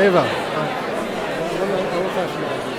Eyvallah. Onu taşıyacağız.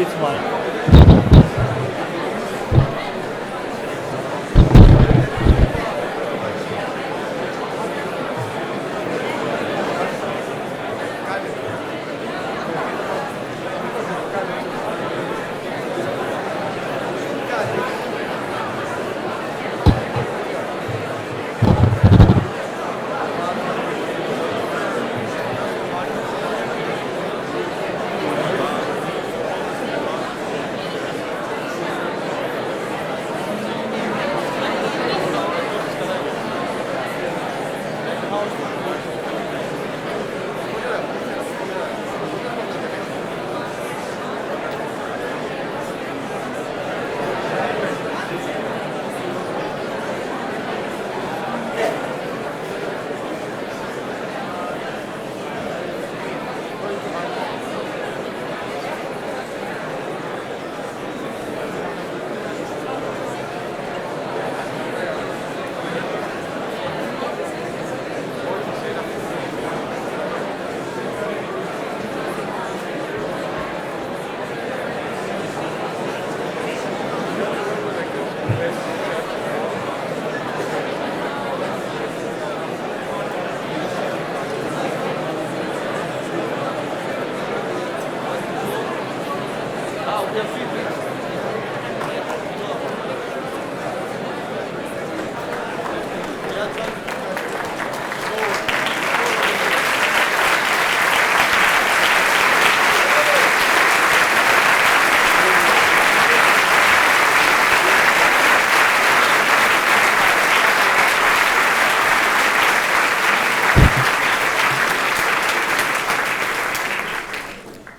It's fine.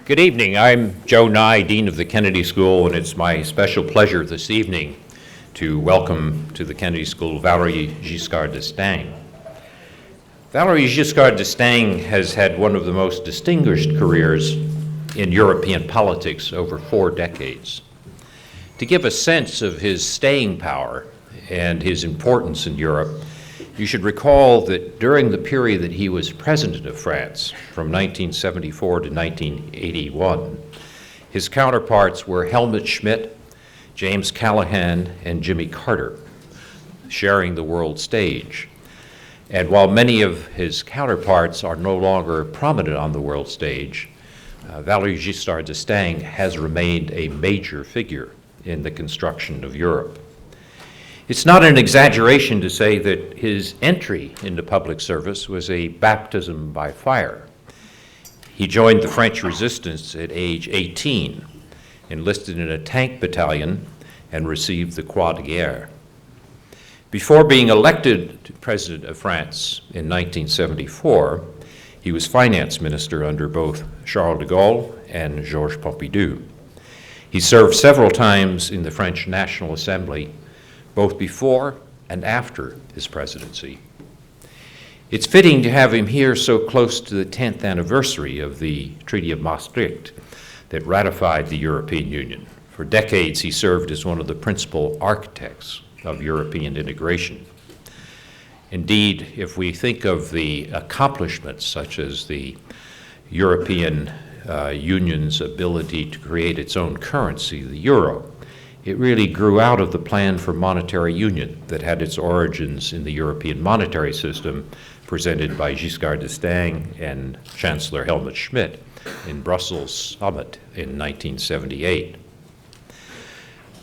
Good evening. I'm Joe Nye, Dean of the Kennedy School, and it's my special pleasure this evening to welcome to the Kennedy School Valéry Giscard d'Estaing. Valéry Giscard d'Estaing has had one of the most distinguished careers in European politics over 4 decades. To give a sense of his staying power and his importance in Europe, you should recall that during the period that he was president of France, from 1974 to 1981, his counterparts were Helmut Schmidt, James Callaghan, and Jimmy Carter, sharing the world stage. And while many of his counterparts are no longer prominent on the world stage, Valéry Giscard d'Estaing has remained a major figure in the construction of Europe. It's not an exaggeration to say that his entry into public service was a baptism by fire. He joined the French resistance at age 18, enlisted in a tank battalion, and received the Croix de Guerre. Before being elected President of France in 1974, he was finance minister under both Charles de Gaulle and Georges Pompidou. He served several times in the French National Assembly, both before and after his presidency. It's fitting to have him here so close to the 10th anniversary of the Treaty of Maastricht that ratified the European Union. For decades, he served as one of the principal architects of European integration. Indeed, if we think of the accomplishments such as the European Union's ability to create its own currency, the euro, it really grew out of the plan for monetary union that had its origins in the European monetary system presented by Giscard d'Estaing and Chancellor Helmut Schmidt in Brussels summit in 1978.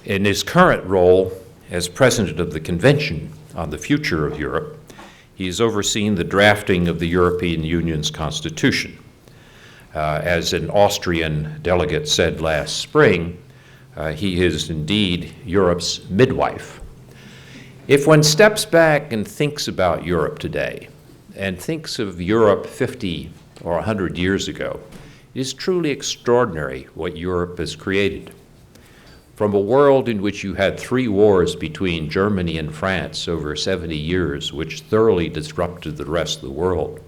In his current role as president of the Convention on the Future of Europe, he has overseen the drafting of the European Union's constitution. As an Austrian delegate said last spring, he is indeed Europe's midwife. If one steps back and thinks about Europe today, and thinks of Europe 50 or 100 years ago, it is truly extraordinary what Europe has created. From a world in which you had 3 wars between Germany and France over 70 years, which thoroughly disrupted the rest of the world,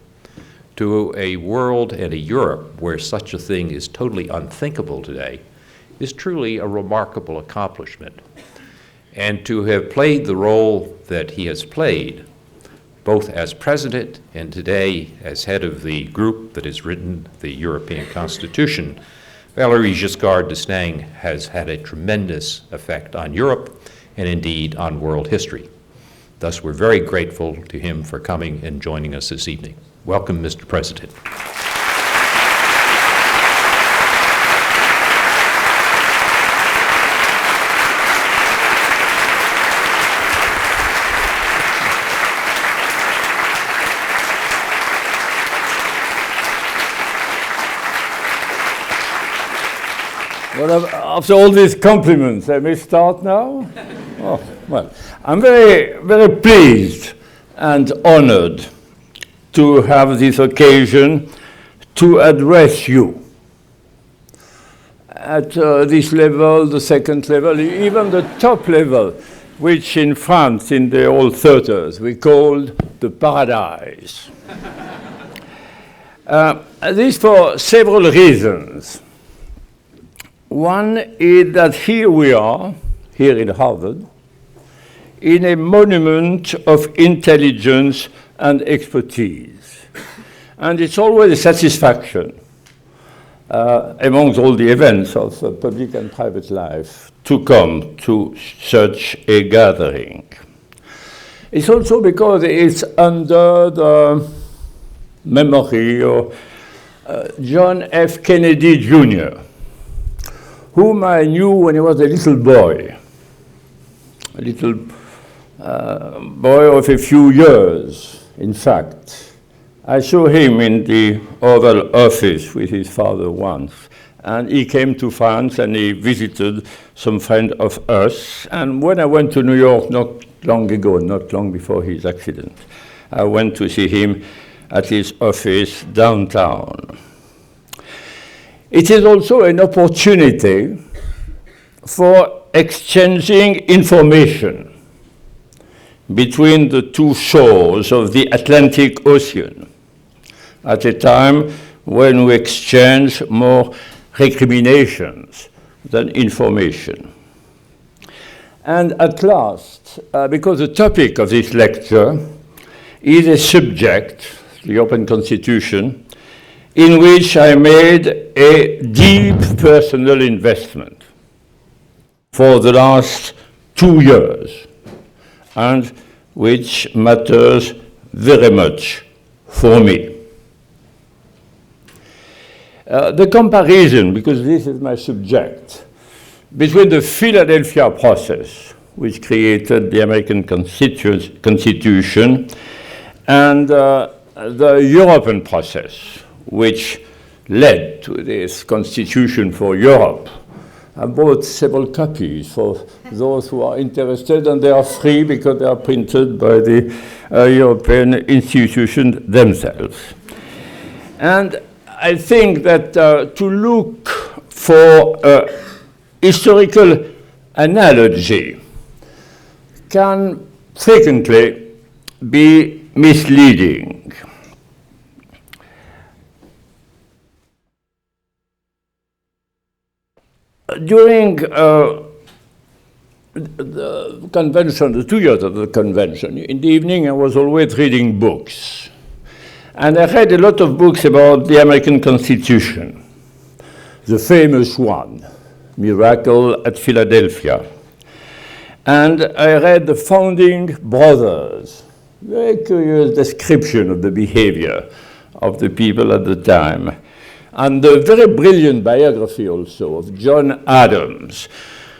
to a world and a Europe where such a thing is totally unthinkable today, is truly a remarkable accomplishment. And to have played the role that he has played, both as president and today as head of the group that has written the European Constitution, Valéry Giscard d'Estaing has had a tremendous effect on Europe and indeed on world history. Thus, we're very grateful to him for coming and joining us this evening. Welcome, Mr. President. Well, after all these compliments, I may start now? Oh, well, I'm very, very pleased and honored to have this occasion to address you at this level, the second level, even the top level, which in France in the old theaters we called the paradise. This for several reasons. One is that here we are, here in Harvard, in a monument of intelligence and expertise. And it's always a satisfaction amongst all the events of public and private life to come to such a gathering. It's also because it's under the memory of John F. Kennedy, Jr., whom I knew when he was a little boy of a few years, in fact. I saw him in the Oval Office with his father once, and he came to France and he visited some friend of us. And when I went to New York not long ago, not long before his accident, I went to see him at his office downtown. It is also an opportunity for exchanging information between the two shores of the Atlantic Ocean at a time when we exchange more recriminations than information. And at last, because the topic of this lecture is a subject, the Open Constitution, in which I made a deep personal investment for the last 2 years, and which matters very much for me. The comparison, because this is my subject, between the Philadelphia process, which created the American Constitution, and the European process, which led to this Constitution for Europe. I bought several copies for those who are interested, and they are free because they are printed by the European institutions themselves. And I think that to look for a historical analogy can frequently be misleading. During the convention, the 2 years of the convention, in the evening I was always reading books. And I read a lot of books about the American Constitution, the famous one, Miracle at Philadelphia. And I read the Founding Brothers, very curious description of the behavior of the people at the time. And the very brilliant biography also of John Adams.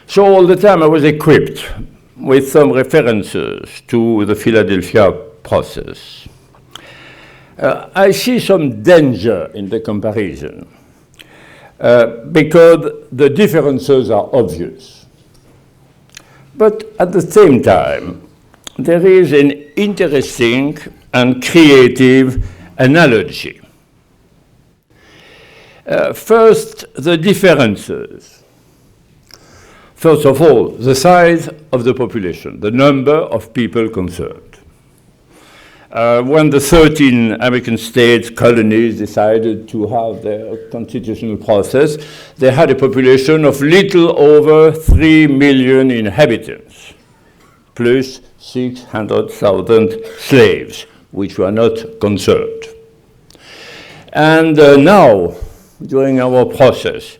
So all the time I was equipped with some references to the Philadelphia process. I see some danger in the comparison because the differences are obvious. But at the same time, there is an interesting and creative analogy. First, the differences. First of all, the size of the population, the number of people concerned. When the 13 American states, colonies, decided to have their constitutional process, they had a population of little over 3 million inhabitants, plus 600,000 slaves, which were not concerned. And now, during our process,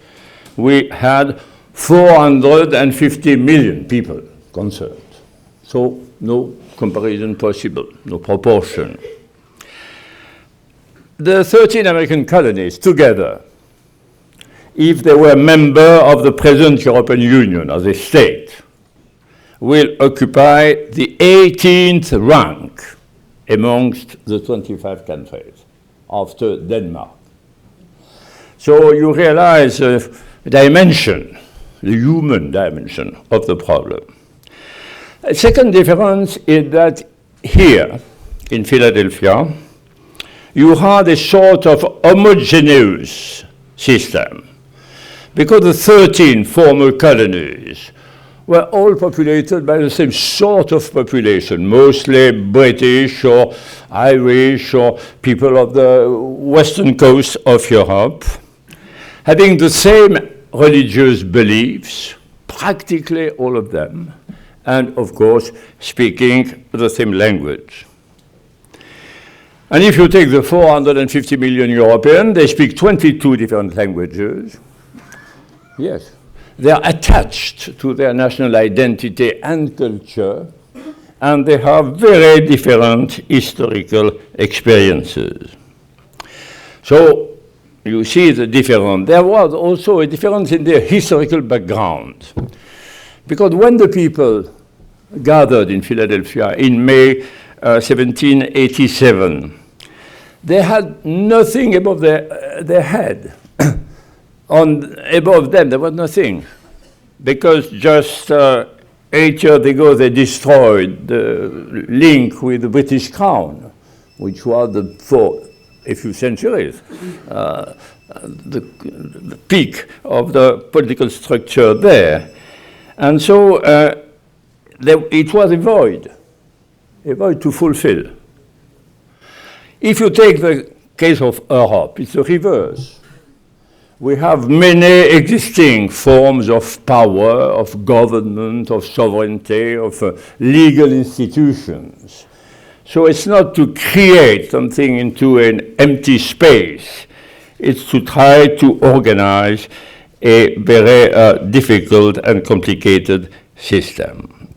we had 450 million people concerned. So no comparison possible, no proportion. The 13 American colonies together, if they were member of the present European Union as a state, will occupy the 18th rank amongst the 25 countries after Denmark. So you realize the dimension, the human dimension of the problem. A second difference is that here in Philadelphia, you had a sort of homogeneous system because the 13 former colonies were all populated by the same sort of population, mostly British or Irish or people of the western coast of Europe, having the same religious beliefs, practically all of them, and of course speaking the same language. And if you take the 450 million Europeans, they speak 22 different languages. Yes. They are attached to their national identity and culture, and they have very different historical experiences. So you see the difference. There was also a difference in their historical background, because when the people gathered in Philadelphia in May 1787, they had nothing above their head. Above them, there was nothing, because just 8 years ago they destroyed the link with the British Crown, which was for a few centuries the peak of the political structure there. And so it was a void to fulfill. If you take the case of Europe, it's the reverse. We have many existing forms of power, of government, of sovereignty, of legal institutions. So it's not to create something into an empty space. It's to try to organize a very difficult and complicated system.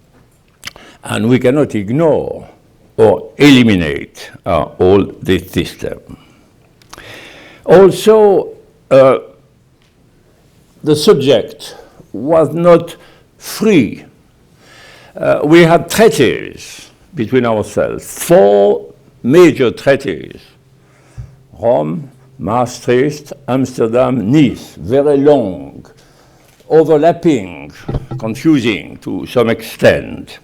And we cannot ignore or eliminate all this system. Also, the subject was not free. We had treaties between ourselves, 4 major treaties: Rome, Maastricht, Amsterdam, Nice, very long, overlapping, confusing to some extent.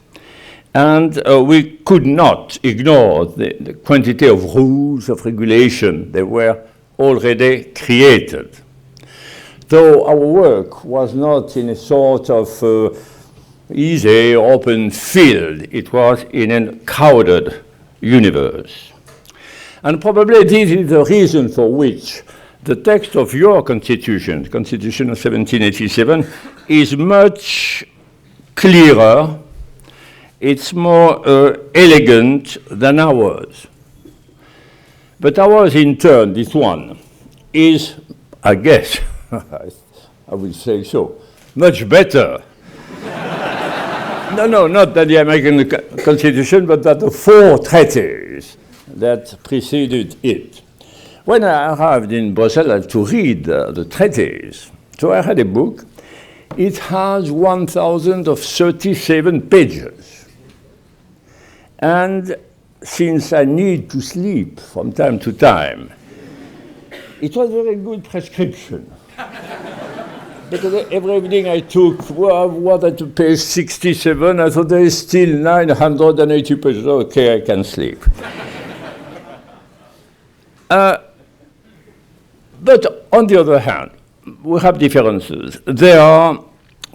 And we could not ignore the quantity of rules, of regulation that were already created. Though our work was not in a sort of easy, open field, it was in a crowded universe. And probably this is the reason for which the text of your Constitution, the Constitution of 1787, is much clearer, it's more elegant than ours. But ours, in turn, this one, is, I guess, I will say so, much better. No, not that the American Constitution, but that the 4 treaties that preceded it. When I arrived in Brussels, I had to read the treaties. So I had a book. It has 1,037 pages. And since I need to sleep from time to time, it was a very good prescription. Because every evening I took, what at page 67, I thought there is still 980 pages. Okay, I can sleep. But on the other hand, we have differences. There are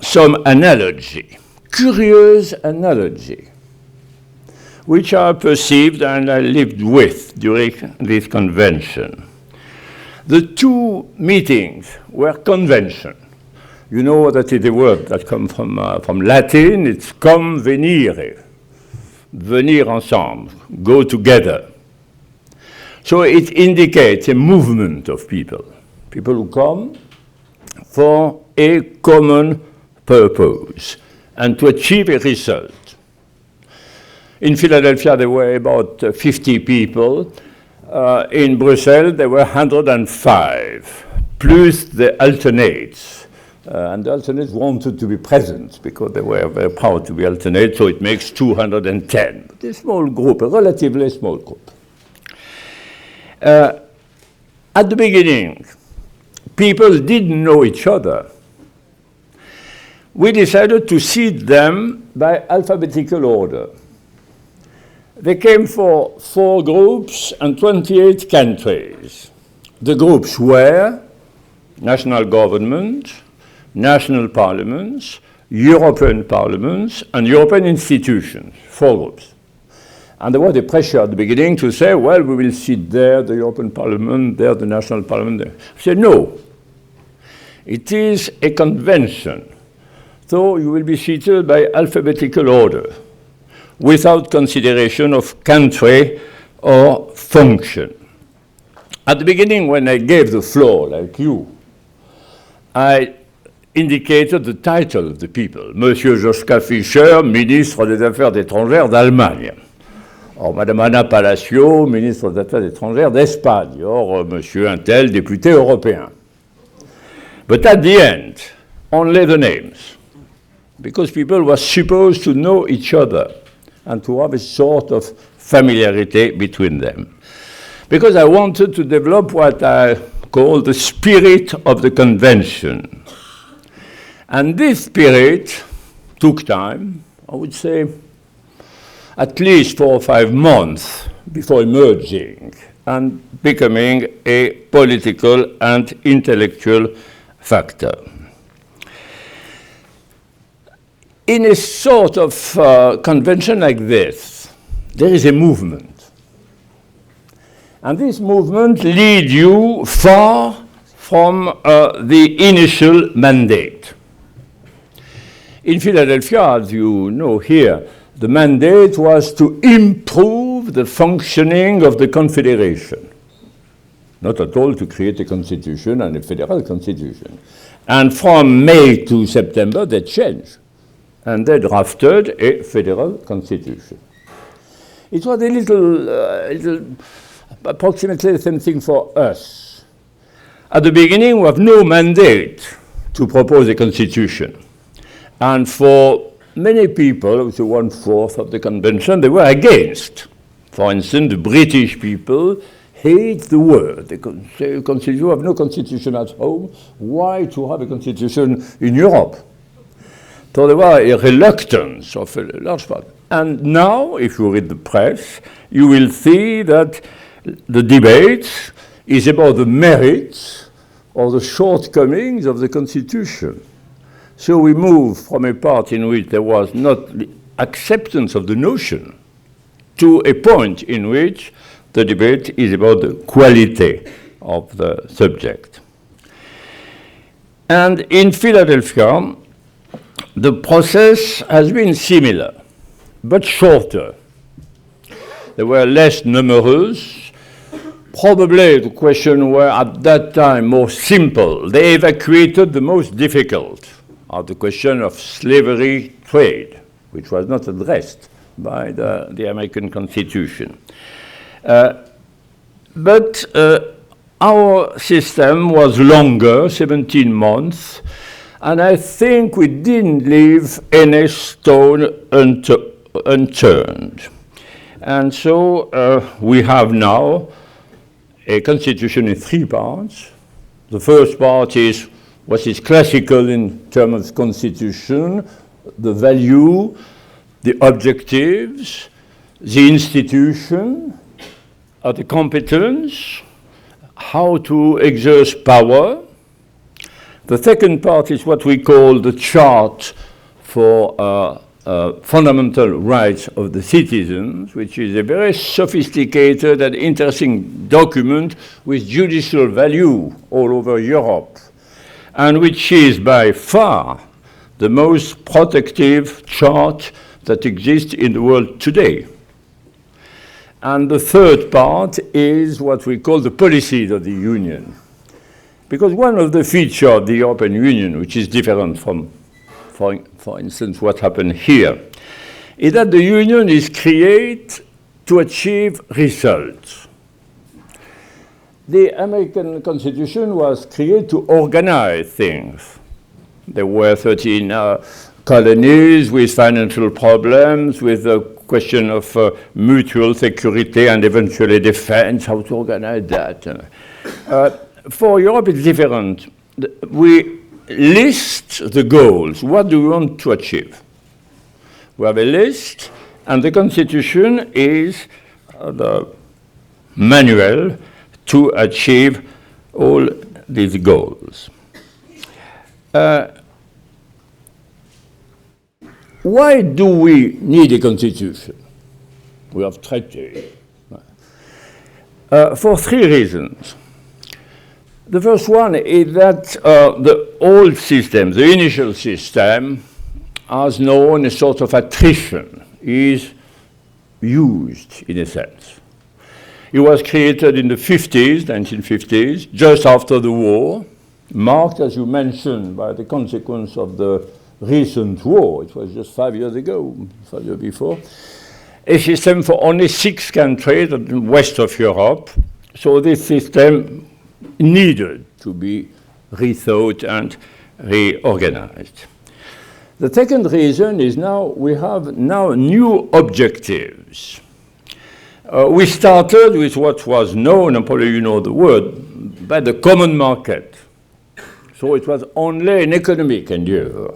some analogy, curious analogy, which I perceived and I lived with during this convention. The 2 meetings were convention. You know that is a word that comes from Latin. It's convenire, venir ensemble, go together. So it indicates a movement of people who come for a common purpose and to achieve a result. In Philadelphia, there were about 50 people. In Brussels, there were 105, plus the alternates. And the alternates wanted to be present because they were very proud to be alternates, so it makes 210. But a small group, a relatively small group. At the beginning, people didn't know each other. We decided to seat them by alphabetical order. They came for 4 groups and 28 countries. The groups were national government, national parliaments, European parliaments, and European institutions, 4 groups. And there was a pressure at the beginning to say, well, we will sit there, the European Parliament, there, the national parliament, there. I said, no. It is a convention. So you will be seated by alphabetical order, without consideration of country or function. At the beginning, when I gave the floor, like you, I indicated the title of the people. Monsieur Joschka Fischer, ministre des Affaires étrangères d'Allemagne. Or Madame Anna Palacio, ministre des Affaires étrangères d'Espagne. Or Monsieur Untel, député européen. But at the end, only the names. Because people were supposed to know each other and to have a sort of familiarity between them. Because I wanted to develop what I call the spirit of the convention. And this spirit took time, I would say, at least 4 or 5 months before emerging and becoming a political and intellectual factor. In a sort of convention like this, there is a movement. And this movement leads you far from the initial mandate. In Philadelphia, as you know here, the mandate was to improve the functioning of the Confederation. Not at all to create a constitution and a federal constitution. And from May to September, they changed. And they drafted a federal constitution. It was a little approximately the same thing for us. At the beginning, we have no mandate to propose a constitution. And for many people, it was 1/4 of the convention, they were against. For instance, the British people hate the word. They say, you have no constitution at home. Why to have a constitution in Europe? So there was a reluctance of a large part. And now, if you read the press, you will see that the debate is about the merits or the shortcomings of the Constitution. So we move from a part in which there was not acceptance of the notion to a point in which the debate is about the quality of the subject. And in Philadelphia, the process has been similar, but shorter. They were less numerous. Probably the questions were at that time more simple. They evacuated the most difficult of the question of slavery trade, which was not addressed by the American Constitution. But our system was longer, 17 months, and I think we didn't leave any stone unturned. And so we have now a constitution in 3 parts. The first part is what is classical in terms of constitution, the value, the objectives, the institution, the competence, how to exert power. The second part is what we call the chart for fundamental rights of the citizens, which is a very sophisticated and interesting document with judicial value all over Europe, and which is by far the most protective chart that exists in the world today. And the third part is what we call the policies of the Union. Because one of the features of the European Union, which is different from, for instance, what happened here, is that the Union is created to achieve results. The American Constitution was created to organize things. There were 13 colonies with financial problems, with the question of mutual security and eventually defense, how to organize that. For Europe, it's different. We list the goals. What do we want to achieve? We have a list, and the Constitution is the manual to achieve all these goals. Why do we need a constitution? We have treaties. For three reasons. The first one is that the old system, the initial system, has known a sort of attrition, is used in a sense. It was created in the 50s, 1950s, just after the war, marked, as you mentioned, by the consequence of the recent war. It was just 5 years ago, 5 years before. A system for only 6 countries in the west of Europe. So this system needed to be rethought and reorganized. The second reason is now we have new objectives. We started with what was known, and probably you know the word, by the common market. So it was only an economic endeavor.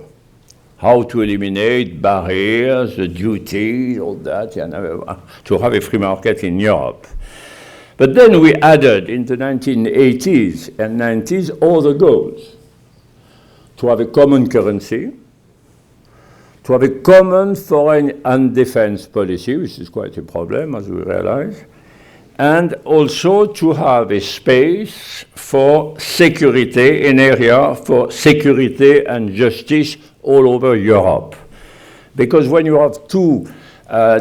How to eliminate barriers, duties, all that, and to have a free market in Europe. But then we added in the 1980s and 90s other goals. To have a common currency, to have a common foreign and defense policy, which is quite a problem, as we realize, and also to have a space for security, an area for security and justice all over Europe. Because when you have two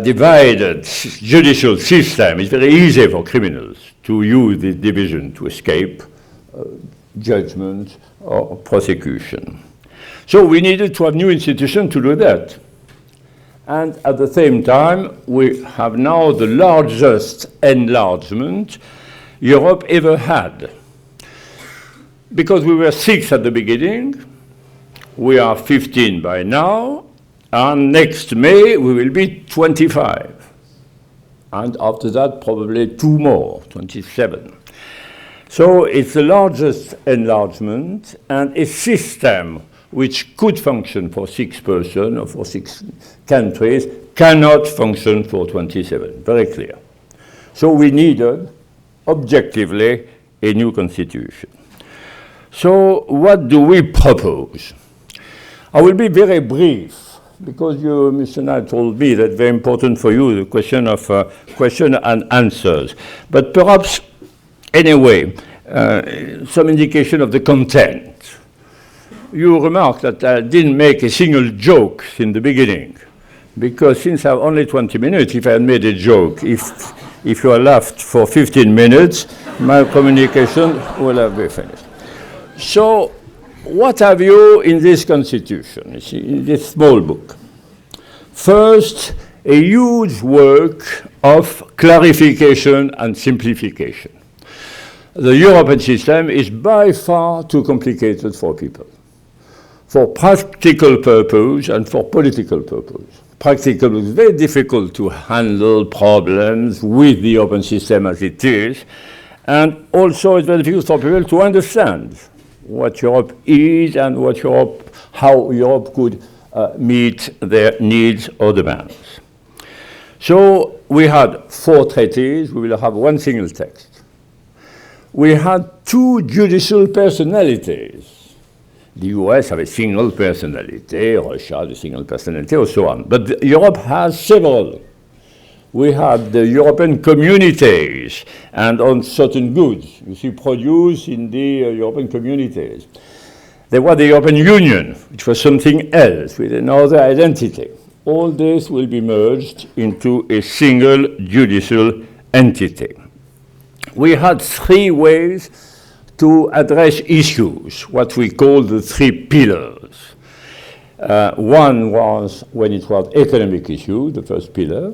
divided judicial systems, it's very easy for criminals to use this division to escape judgment or prosecution. So we needed to have new institutions to do that. And at the same time, we have now the largest enlargement Europe ever had. Because we were 6 at the beginning, we are 15 by now, and next May we will be 25. And after that, probably 2 more, 27. So it's the largest enlargement and a system which could function for 6 persons or for 6 countries cannot function for 27, very clear. So we needed, objectively, a new constitution. So what do we propose? I will be very brief, because you, Mr. Knight, told me that very important for you, the question of question and answers. But perhaps, anyway, some indication of the content. You remarked that I didn't make a single joke in the beginning, because since I have only 20 minutes, if I had made a joke, if you are left for 15 minutes, my communication will have been finished. So, what have you in this constitution, in this small book? First, a huge work of clarification and simplification. The European system is by far too complicated for people, for practical purpose and for political purpose. Practical is very difficult to handle problems with the open system as it is, and also it's very difficult for people to understand what Europe is and how Europe could meet their needs or demands. So we had 4 treaties, we will have 1 single text. We had 2 judicial personalities. The US have a single personality, Russia has a single personality, and so on. But Europe has several. We had the European communities, and on certain goods, you see, produced in the European communities. There was the European Union, which was something else, with another identity. All this will be merged into a single judicial entity. We had 3 ways to address issues, what we call the three pillars. One was when it was economic issue, the first pillar.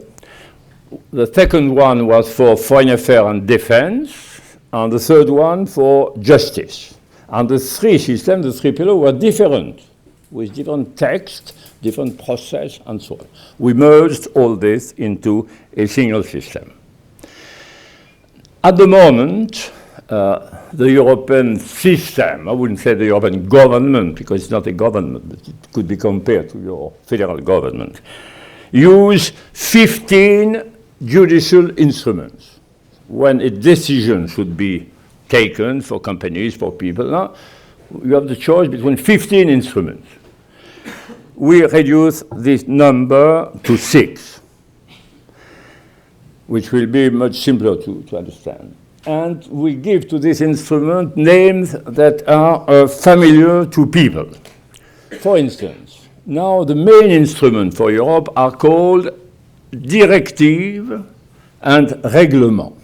The second one was for foreign affairs and defense, and the third one for justice. And the three systems, the three pillars, were different, with different text, different process, and so on. We merged all this into a single system. At the moment, the European system, I wouldn't say the European government, because it's not a government, but it could be compared to your federal government, use 15 judicial instruments when a decision should be taken for companies, for people. Now, you have the choice between 15 instruments. We reduce this number to 6, which will be much simpler to understand. And we give to this instrument names that are familiar to people. For instance, now the main instruments for Europe are called directive and règlement.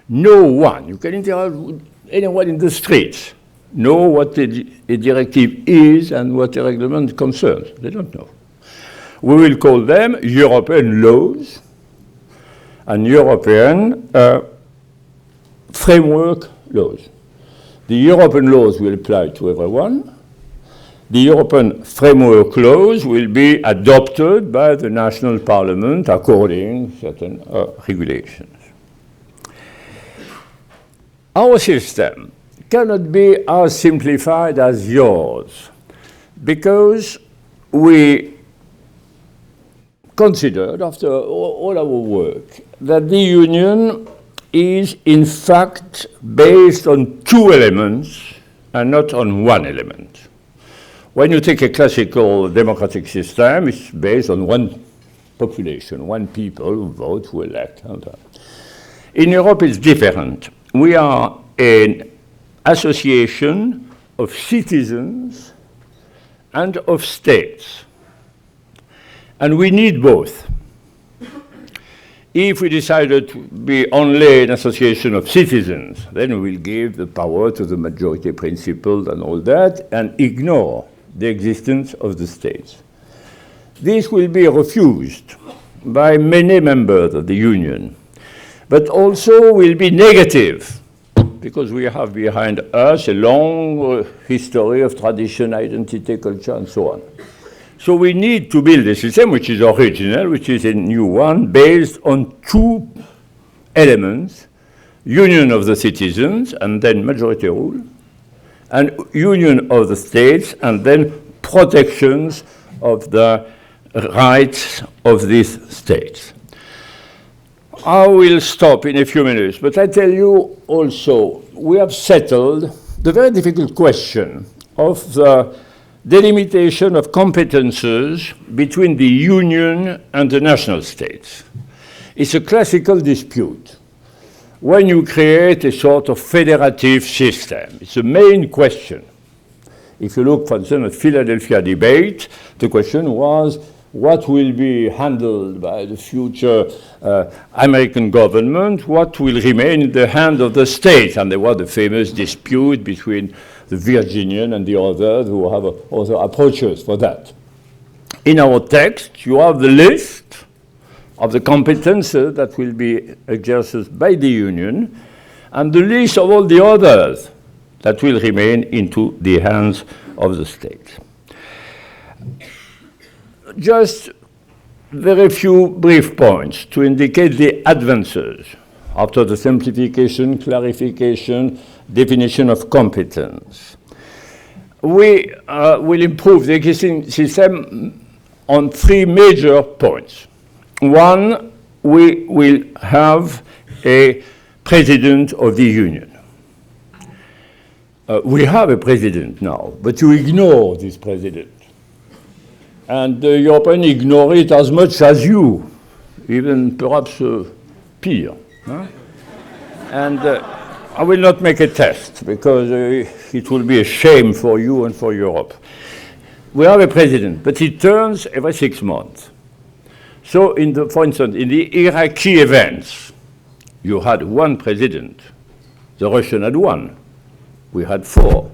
No one, you can interact with anyone in the streets, know what a directive is and what a règlement concerns. They don't know. We will call them European laws and European framework laws. The European laws will apply to everyone. The European framework laws will be adopted by the national parliament according to certain regulations. Our system cannot be as simplified as yours because we considered, after all our work, that the Union is in fact based on two elements and not on one element. When you take a classical democratic system, it's based on one population, one people who vote, who elect. In Europe, it's different. We are an association of citizens and of states. And we need both. If we decided to be only an association of citizens, then we will give the power to the majority principle and all that, and ignore the existence of the states. This will be refused by many members of the Union, but also will be negative, because we have behind us a long history of tradition, identity, culture, and so on. So we need to build a system which is original, which is a new one, based on two elements: union of the citizens, and then majority rule, and union of the states, and then protections of the rights of these states. I will stop in a few minutes, but I tell you also, we have settled the very difficult question of the delimitation of competences between the Union and the national states. It's a classical dispute. When you create a sort of federative system, it's the main question. If you look, for instance, at the Philadelphia debate, the question was, what will be handled by the future American government? What will remain in the hand of the states? And there was the famous dispute between the Virginian and the others who have other approaches for that. In our text, you have the list of the competences that will be exercised by the Union, and the list of all the others that will remain into the hands of the states. Just very few brief points to indicate the advances after the simplification, clarification, definition of competence. We will improve the existing system on three major points. One, we will have a president of the Union. We have a president now, but you ignore this president. And the Europeans ignore it as much as you, even perhaps peer. Huh? And I will not make a test, because it will be a shame for you and for Europe. We have a president, but he turns every 6 months. So, for instance, in the Iraqi events, you had one president. The Russian had one. We had 4.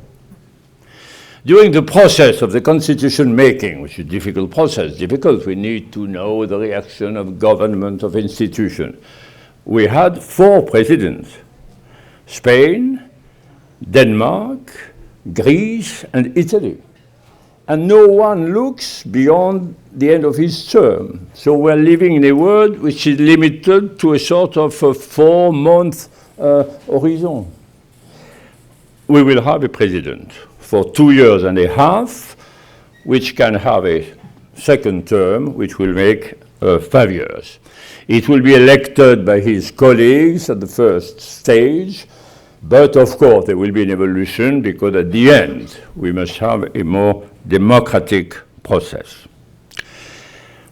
During the process of the constitution making, which is a difficult process, we need to know the reaction of government, of institution. We had 4 presidents: Spain, Denmark, Greece, and Italy. And no one looks beyond the end of his term. So we're living in a world which is limited to a sort of a 4-month horizon. We will have a president for 2 years and a half, which can have a second term, which will make 5 years. It will be elected by his colleagues at the first stage, but of course there will be an evolution, because at the end we must have a more democratic process.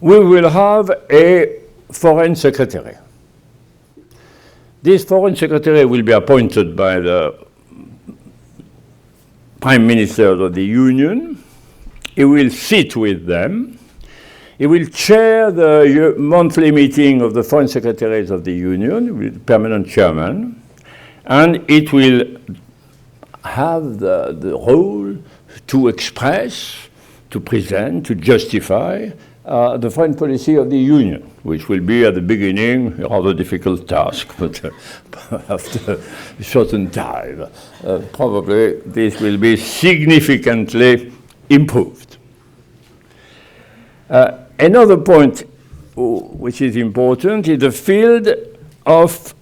We will have a foreign secretary. This foreign secretary will be appointed by the Prime Minister of the Union. He will sit with them. He will chair the monthly meeting of the foreign secretaries of the Union, with permanent chairman, and it will have the role to express, to present, to justify the foreign policy of the Union, which will be at the beginning a rather difficult task, but after a certain time, probably this will be significantly improved. Another point which is important is the field of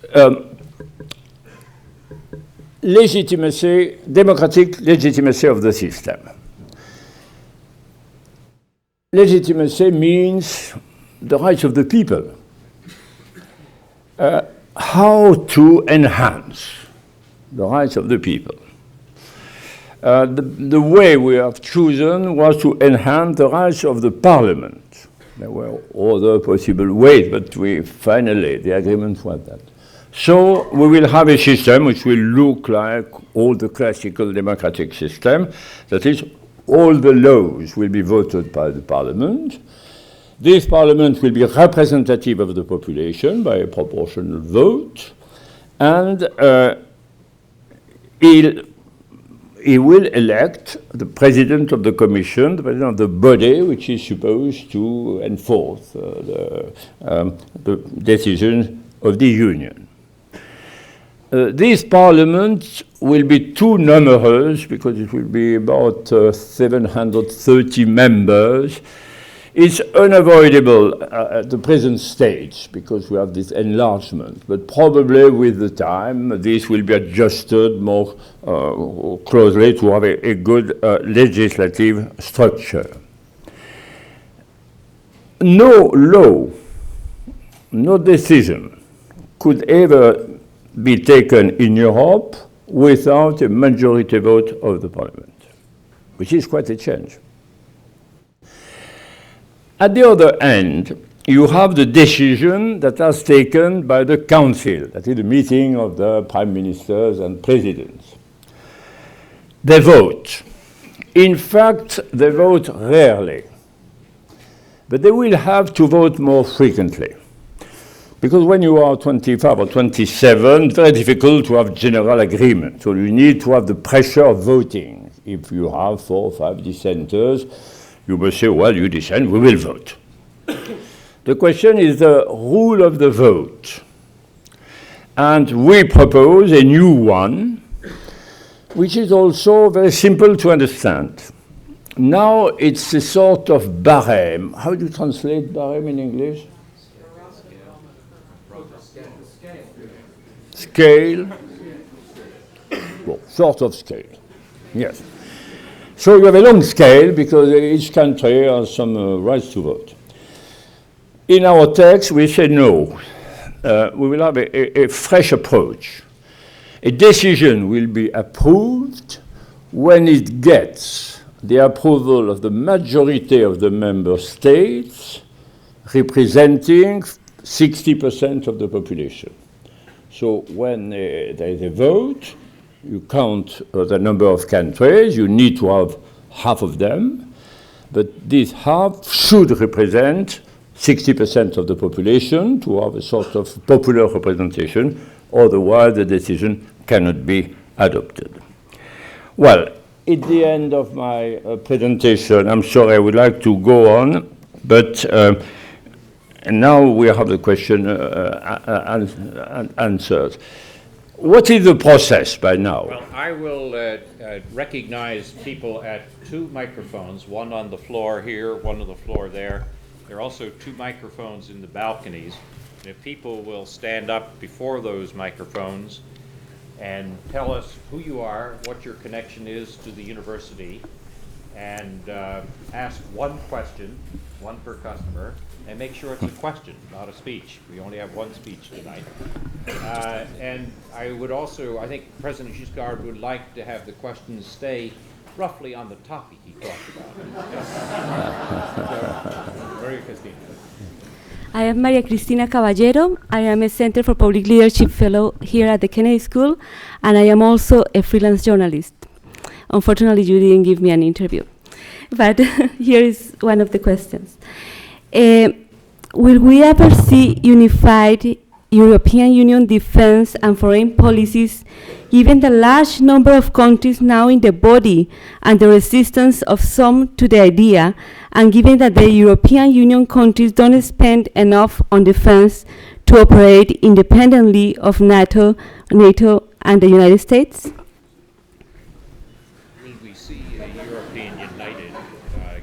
legitimacy, democratic legitimacy of the system. Legitimacy means the rights of the people. How to enhance the rights of the people. The way we have chosen was to enhance the rights of the parliament. There were other possible ways, but finally, the agreement was that. So we will have a system which will look like all the classical democratic system. That is, all the laws will be voted by the parliament. This parliament will be representative of the population by a proportional vote, and he will elect the president of the commission, the president of the body which is supposed to enforce the decisions of the union. This parliament will be too numerous, because it will be about 730 members. It's unavoidable at the present stage, because we have this enlargement. But probably with the time, this will be adjusted more closely to have a good legislative structure. No law, no decision could ever be taken in Europe without a majority vote of the parliament, which is quite a change. At the other end, you have the decision that is taken by the council, that is the meeting of the prime ministers and presidents. They vote. In fact, they vote rarely, but they will have to vote more frequently. Because when you are 25 or 27, it's very difficult to have general agreement. So you need to have the pressure of voting. If you have 4 or 5 dissenters, you must say, well, you dissent, we will vote. The question is the rule of the vote. And we propose a new one, which is also very simple to understand. Now it's a sort of barème. How do you translate barème in English? Scale. Well, sort of scale. Yes. So you have a long scale, because each country has some rights to vote. In our text, we say no. We will have a fresh approach. A decision will be approved when it gets the approval of the majority of the member states, representing 60% of the population. So when there is a vote, you count the number of countries, you need to have half of them, but this half should represent 60% of the population to have a sort of popular representation, otherwise the decision cannot be adopted. Well, at the end of my presentation, I'm sorry, I would like to go on, but and now we have the question answered. What is the process by now? Well, I will recognize people at 2 microphones, one on the floor here, one on the floor there. There are also 2 microphones in the balconies. And if people will stand up before those microphones and tell us who you are, what your connection is to the university, and ask one question, one per customer, and make sure it's a question, not a speech. We only have one speech tonight. And I would also, I think President Giscard would like to have the questions stay roughly on the topic he talked about. So, Maria Cristina. I am Maria Cristina Caballero. I am a Center for Public Leadership Fellow here at the Kennedy School, and I am also a freelance journalist. Unfortunately, you didn't give me an interview. But here is one of the questions. Will we ever see unified European Union defense and foreign policies, given the large number of countries now in the body and the resistance of some to the idea, and given that the European Union countries don't spend enough on defense to operate independently of NATO and the United States? Will we see a European united,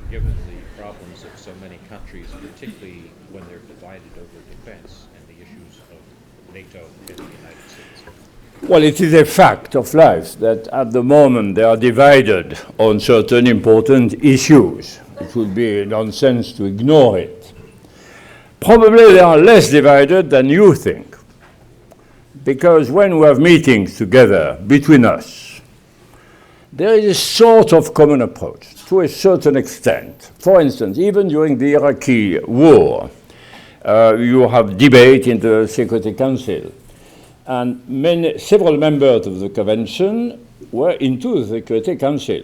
given the problems of so many countries, particularly when they're divided over defense and the issues of NATO and the United States? Well, it is a fact of life that at the moment they are divided on certain important issues. It would be nonsense to ignore it. Probably they are less divided than you think, because when we have meetings together between us, there is a sort of common approach to a certain extent. For instance, even during the Iraqi war, you have debate in the Security Council, and several members of the convention were into the Security Council,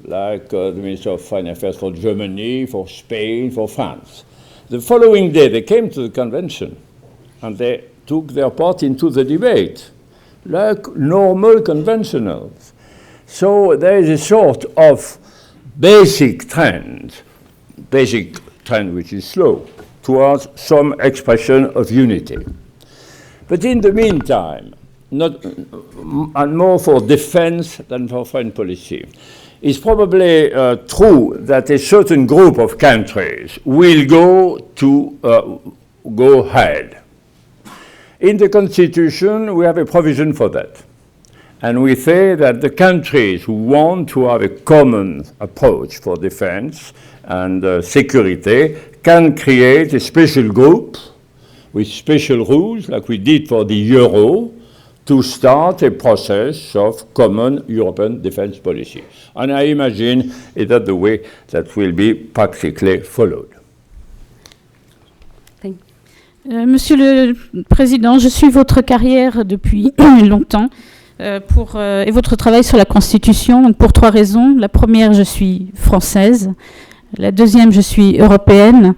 like the Minister of Foreign Affairs for Germany, for Spain, for France. The following day, they came to the convention, and they took their part into the debate, like normal conventionals. So there is a sort of basic trend which is slow, towards some expression of unity. But in the meantime, and more for defense than for foreign policy, it's probably true that a certain group of countries will go ahead. In the Constitution, we have a provision for that. And we say that the countries who want to have a common approach for defense and security can create a special group with special rules, like we did for the Euro, to start a process of common European defense policy. And I imagine that's the way that will be practically followed. Thank you. Monsieur le Président, je suis votre carrière depuis longtemps et votre travail sur la Constitution donc pour 3 raisons. La première, je suis française. La deuxième, je suis européenne.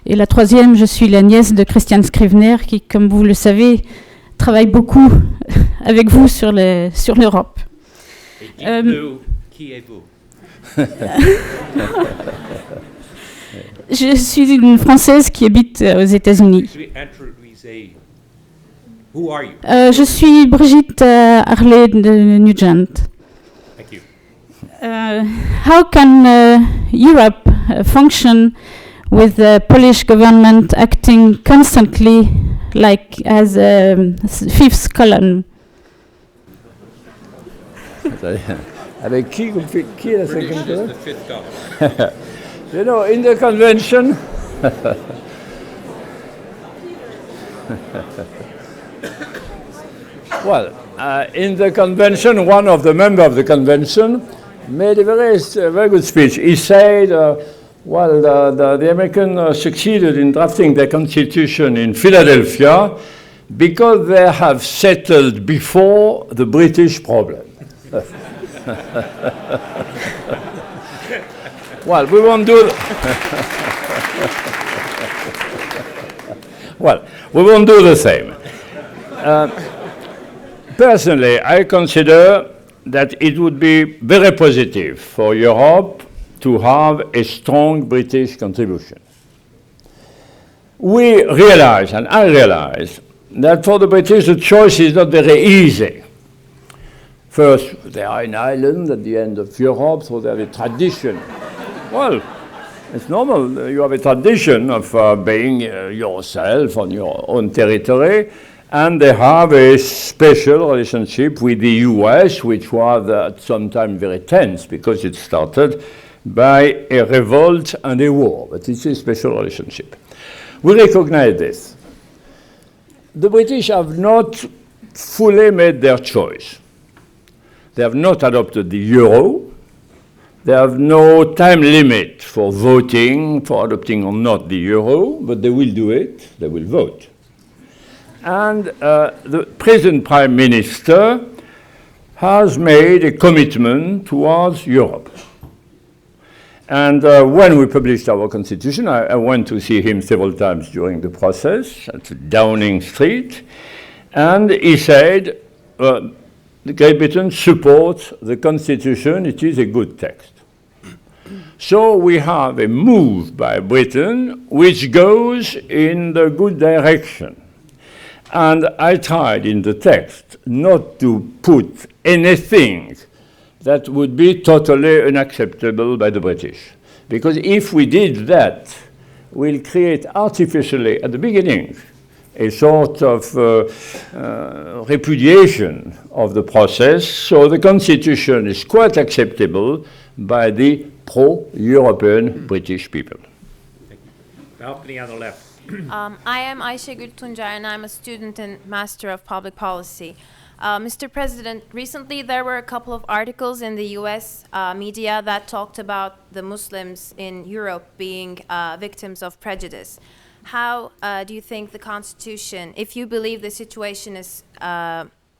Et la troisième, je suis la nièce de Christian Scrivener qui, comme vous le savez, travaille beaucoup avec vous sur l'Europe. Qui êtes-vous? Je suis une Française qui habite aux États-Unis. Who are you? Je suis Brigitte Harley de Nugent. Thank you. How can Europe function with the Polish government acting constantly like as a fifth column? Avec qui est la cinquième colonne? The fifth column. You know, in the convention, well, in the convention, one of the members of the convention made a very good speech. He said, the Americans succeeded in drafting their constitution in Philadelphia because they have settled before the British problem. Well, we won't do the same. Personally, I consider that it would be very positive for Europe to have a strong British contribution. We realize, and I realize, that for the British the choice is not very easy. First, they are an island at the end of Europe, so they have a tradition. Well, it's normal. You have a tradition of being yourself on your own territory, and they have a special relationship with the US, which was at some time very tense because it started by a revolt and a war, but it's a special relationship. We recognize this. The British have not fully made their choice. They have not adopted the euro. They have no time limit for voting, for adopting or not the euro, but they will do it, they will vote. And the present Prime Minister has made a commitment towards Europe. And when we published our constitution, I went to see him several times during the process at Downing Street, and he said, Great Britain supports the constitution, it is a good text. So we have a move by Britain which goes in the good direction. And I tried in the text not to put anything that would be totally unacceptable by the British. Because if we did that, we'll create artificially at the beginning a sort of repudiation of the process, so the constitution is quite acceptable by the pro-European British people. Balcony on the left. I am Ayşegül Tuncer, and I'm a student and Master of Public Policy. Mr. President, recently there were a couple of articles in the US media that talked about the Muslims in Europe being victims of prejudice. How do you think the Constitution, if you believe the situation is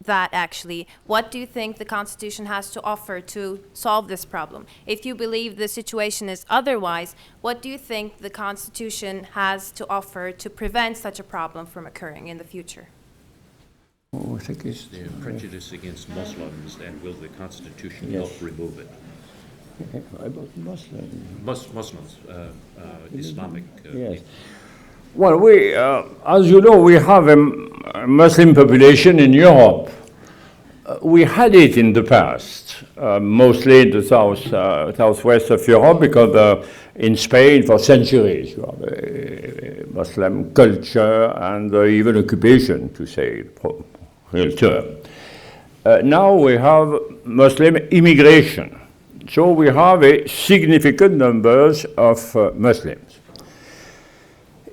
that actually, what do you think the Constitution has to offer to solve this problem? If you believe the situation is otherwise, what do you think the Constitution has to offer to prevent such a problem from occurring in the future? Oh, I think it's The prejudice against Muslims, and will the Constitution help remove it? about Muslims. Muslims, Islamic. Yes. Well, we, as you know, we have a Muslim population in Europe. We had it in the past, mostly in the southwest of Europe, because in Spain for centuries you have a Muslim culture and even occupation, to say the real term. Now we have Muslim immigration, so we have a significant numbers of Muslims.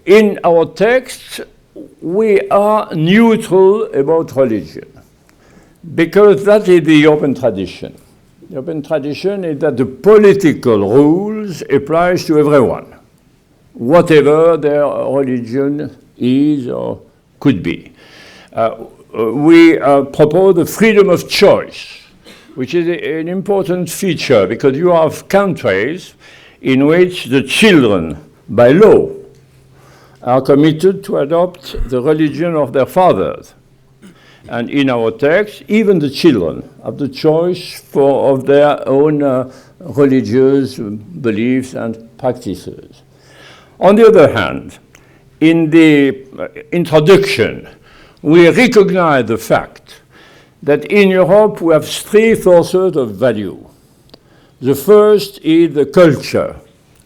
In our text, we are neutral about religion, because that is the European tradition. The European tradition is that the political rules applies to everyone, whatever their religion is or could be. We propose the freedom of choice, which is an important feature, because you have countries in which the children, by law, are committed to adopt the religion of their fathers. And in our text, even the children have the choice of their own religious beliefs and practices. On the other hand, in the introduction, we recognize the fact that in Europe we have three sources of value. The first is the culture,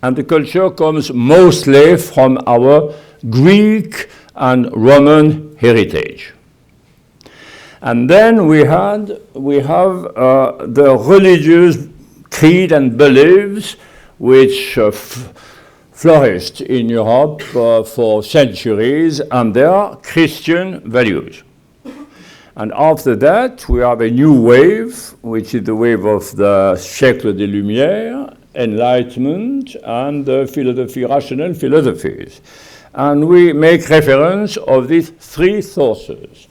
and the culture comes mostly from our Greek and Roman heritage. And then we have the religious creed and beliefs which flourished in Europe for centuries, and they are Christian values. And after that, we have a new wave, which is the wave of the siècle des Lumières, Enlightenment, and philosophy, rational philosophies. And we make reference of these three sources.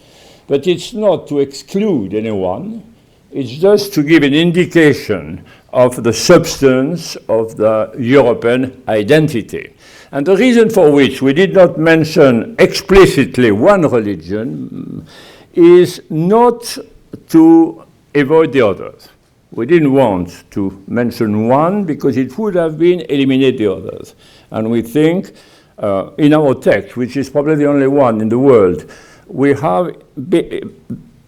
But it's not to exclude anyone, it's just to give an indication of the substance of the European identity. And the reason for which we did not mention explicitly one religion is not to avoid the others. We didn't want to mention one because it would have been eliminate the others. And we think in our text, which is probably the only one in the world, we have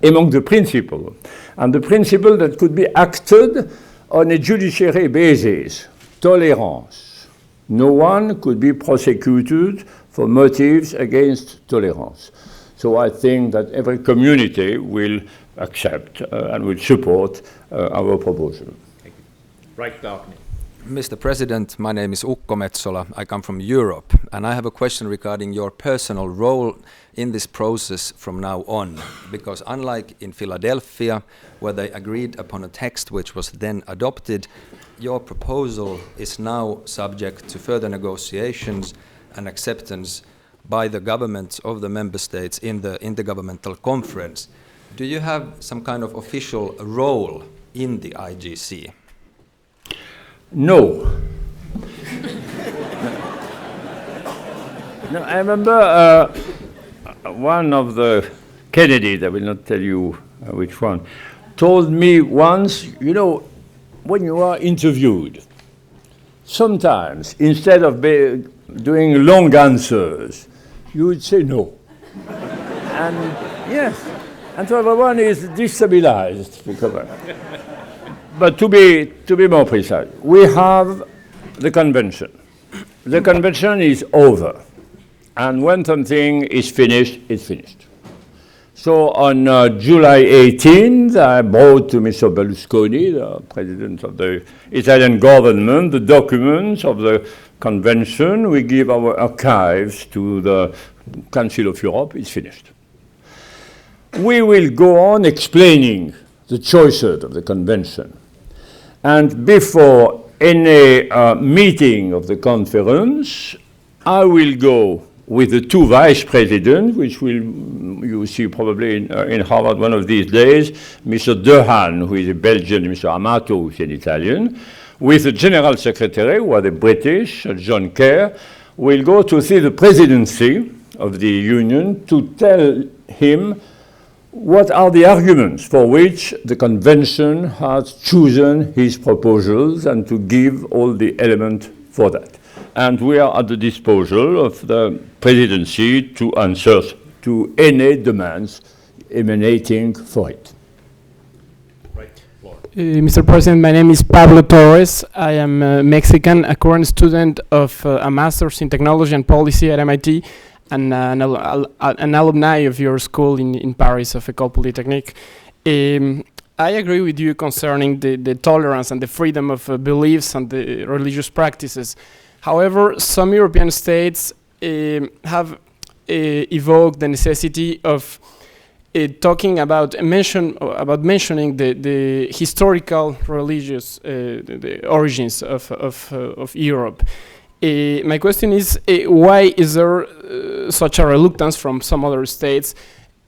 among the principle, and the principle that could be acted on a judiciary basis, tolerance. No one could be prosecuted for motives against tolerance. So I think that every community will accept and will support our proposal. Thank you. Right balcony. Mr. President, my name is Ukko Metsola. I come from Europe, and I have a question regarding your personal role in this process from now on. Because unlike in Philadelphia, where they agreed upon a text which was then adopted, your proposal is now subject to further negotiations and acceptance by the governments of the member states in the intergovernmental conference. Do you have some kind of official role in the IGC? No. No, I remember one of the Kennedys, I will not tell you which one, told me once, you know, when you are interviewed, sometimes instead of doing long answers, you would say no. And yes, and so everyone is destabilized because. But to be more precise, we have the convention. The convention is over. And when something is finished, it's finished. So on July 18th, I brought to Mr. Berlusconi, the president of the Italian government, the documents of the convention. We give our archives to the Council of Europe. It's finished. We will go on explaining the choices of the convention. And before any meeting of the conference, I will go with the two vice presidents, which you see probably in Harvard one of these days, Mr. Dehaene, who is a Belgian, Mr. Amato, who is an Italian, with the General Secretary, who are the British, John Kerr. We'll go to see the presidency of the Union to tell him what are the arguments for which the convention has chosen his proposals and to give all the elements for that. And we are at the disposal of the presidency to answer to any demands emanating for it. Mr. President, my name is Pablo Torres. I am Mexican, a current student of a master's in technology and policy at MIT, and an alumni of your school in Paris, of École Polytechnique. I agree with you concerning the tolerance and the freedom of beliefs and the religious practices. However, some European states have evoked the necessity of talking about mentioning the historical religious the origins of Europe. My question is, why is there such a reluctance from some other states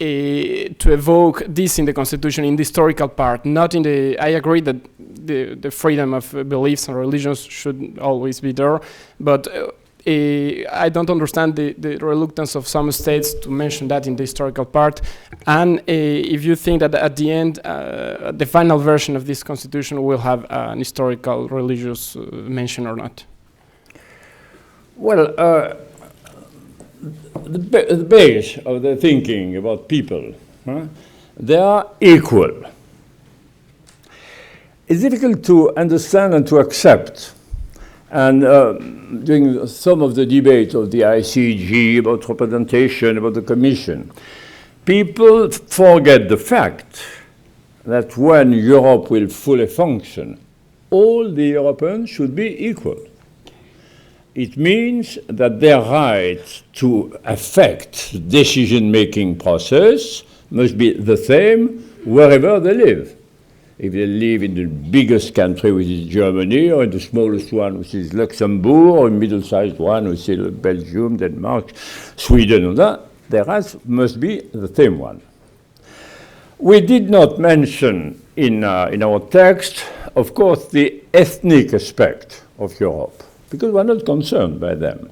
to evoke this in the Constitution, in the historical part, not in the... I agree that the freedom of beliefs and religions should always be there, but I don't understand the reluctance of some states to mention that in the historical part, and if you think that at the end, the final version of this Constitution will have an historical religious mention or not. Well, the base of the thinking about people, they are equal. It's difficult to understand and to accept. And during some of the debate of the ICG about representation, about the Commission, people forget the fact that when Europe will fully function, all the Europeans should be equal. It means that their right to affect the decision-making process must be the same wherever they live. If they live in the biggest country, which is Germany, or in the smallest one, which is Luxembourg, or a middle-sized one, which is Belgium, Denmark, Sweden, and that, their rights must be the same one. We did not mention in our text, of course, the ethnic aspect of Europe, because we're not concerned by them.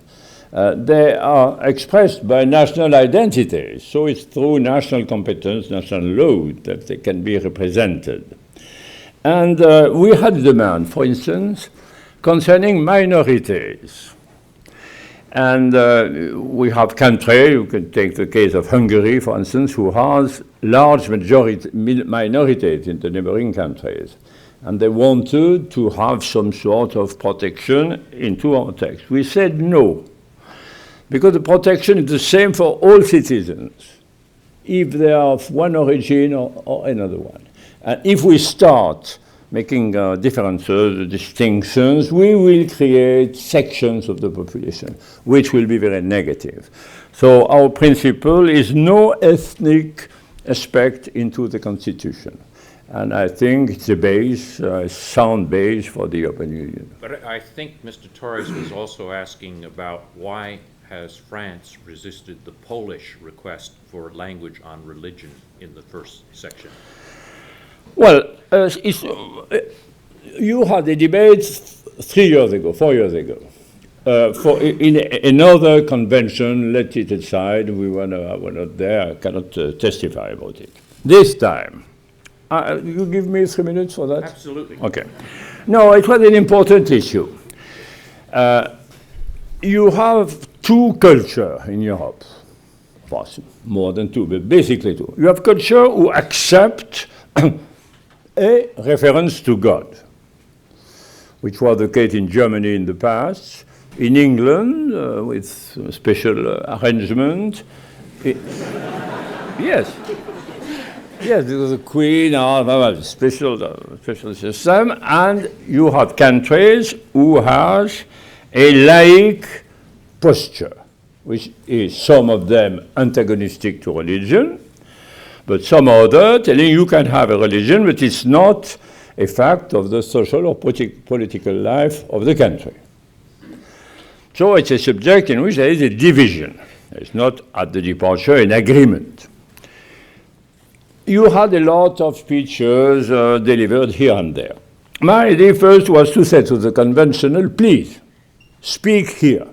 they are expressed by national identity. So it's through national competence, national law, that they can be represented. And we had a demand, for instance, concerning minorities. And we have countries, you can take the case of Hungary, for instance, who has large minorities in the neighboring countries. And they wanted to have some sort of protection into our text. We said no, because the protection is the same for all citizens, if they are of one origin or another one. And if we start making differences, distinctions, we will create sections of the population, which will be very negative. So our principle is no ethnic aspect into the Constitution. And I think it's a base, a sound base for the European Union. But I think Mr. Torres was also asking about why has France resisted the Polish request for language on religion in the first section? Well, you had a debate 3 years ago, 4 years ago. In another convention, let it aside, we were not there, I cannot testify about it. This time, you give me 3 minutes for that? Absolutely. Okay. No, it was an important issue. You have two cultures in Europe, more than two, but basically two. You have culture who accept a reference to God, which was the case in Germany in the past, in England with special arrangement. Yes. Yes, because the Queen, special system, and you have countries who have a laic posture, which is some of them antagonistic to religion, but some other telling you can have a religion, but it's not a fact of the social or political life of the country. So it's a subject in which there is a division. It's not at the departure an agreement. You had a lot of speeches delivered here and there. My idea first was to say to the conventional, please, speak here.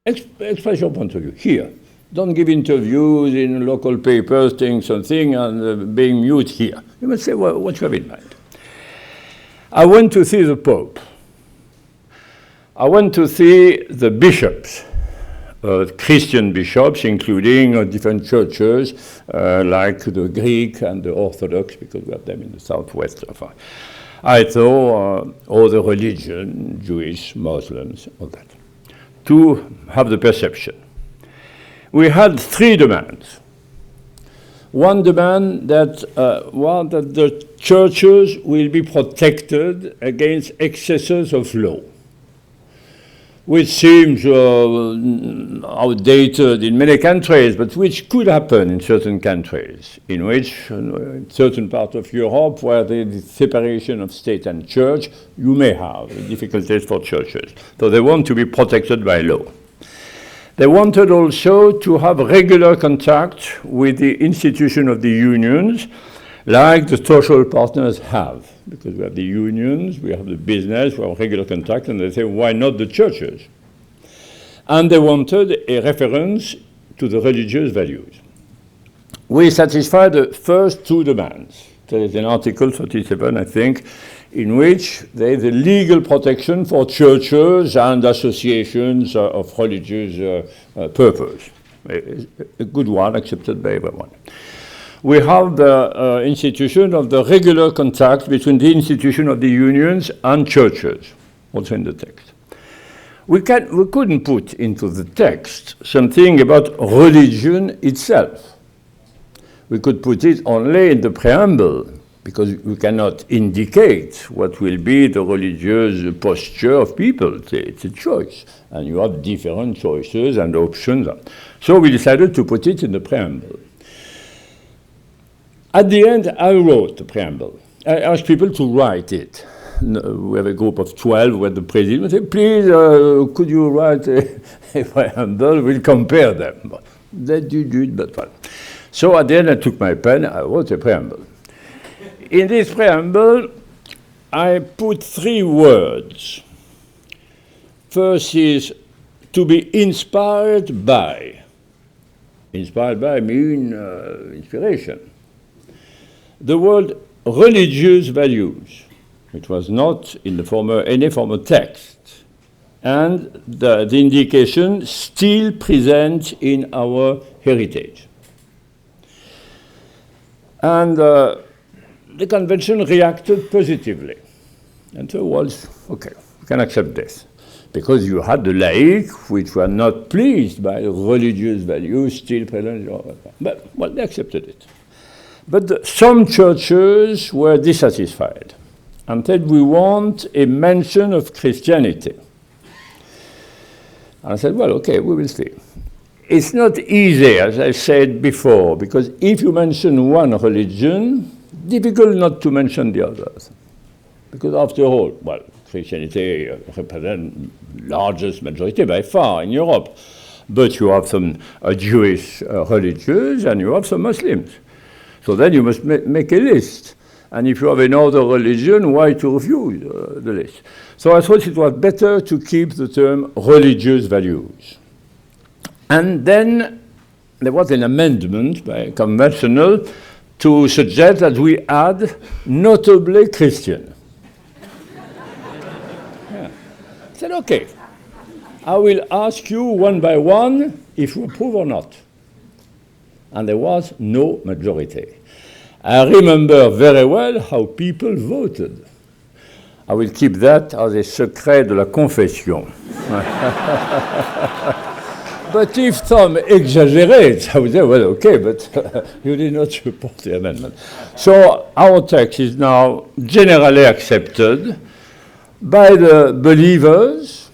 Express your point of view here. Don't give interviews in local papers, saying something and being mute here. You must say what you have in mind. I went to see the Pope. I went to see the bishops, Christian bishops, including different churches, like the Greek and the Orthodox, because we have them in the southwest of I thought all the religion, Jewish, Muslims, all that, to have the perception. We had three demands. One demand that, that the churches will be protected against excesses of law, which seems outdated in many countries, but which could happen in certain countries, in which, in certain parts of Europe, where there is separation of state and church, you may have difficulties for churches. So they want to be protected by law. They wanted also to have regular contact with the institution of the unions, like the social partners have, because we have the unions, we have the business, we have regular contact, and they say, why not the churches? And they wanted a reference to the religious values. We satisfied the first two demands. There is an Article 37, I think, in which there is a legal protection for churches and associations of religious purpose. A good one, accepted by everyone. We have the institution of the regular contact between the institution of the unions and churches, also in the text. We couldn't put into the text something about religion itself. We could put it only in the preamble, because we cannot indicate what will be the religious posture of people. It's a choice, and you have different choices and options. So we decided to put it in the preamble. At the end, I wrote the preamble. I asked people to write it. We have a group of 12 where the president said, please, could you write a preamble? We'll compare them. They did it, but fine. So at the end, I took my pen, I wrote a preamble. In this preamble, I put three words. First is to be inspired by. Inspired by mean inspiration. The word religious values. It was not in the any former text. And the indication still present in our heritage. And the convention reacted positively. And so was, okay, we can accept this. Because you had the laïcs, which were not pleased by the religious values still present. But, well, they accepted it. But some churches were dissatisfied and said, we want a mention of Christianity. And I said, well, okay, we will see. It's not easy, as I said before, because if you mention one religion, difficult not to mention the others. Because after all, well, Christianity represents largest majority by far in Europe. But you have some Jewish religions and you have some Muslims. So then you must make a list. And if you have another religion, why to refuse the list? So I thought it was better to keep the term religious values. And then there was an amendment by conventional to suggest that we add notably Christian. Yeah. I said, okay, I will ask you one by one if you approve or not. And there was no majority. I remember very well how people voted. I will keep that as a secret de la confession. But if some exaggerate, I would say, well, okay, but you did not support the amendment. So our text is now generally accepted by the believers,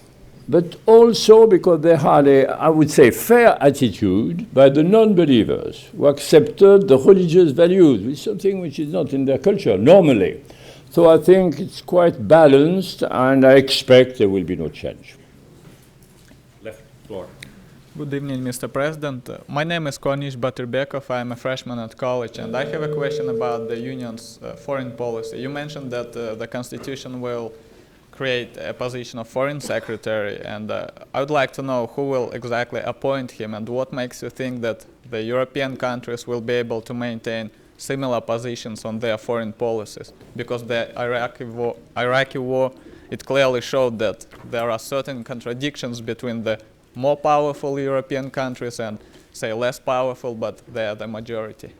but also because they had a, I would say, fair attitude by the non-believers who accepted the religious values, which is something which is not in their culture normally. So I think it's quite balanced, and I expect there will be no change. Left floor. Good evening, Mr. President. My name is Kornish Baturbekov. I'm a freshman at college, and I have a question about the Union's foreign policy. You mentioned that the Constitution will create a position of Foreign Secretary, and I would like to know who will exactly appoint him, and what makes you think that the European countries will be able to maintain similar positions on their foreign policies? Because the Iraqi war, it clearly showed that there are certain contradictions between the more powerful European countries and, say, less powerful, but they are the majority.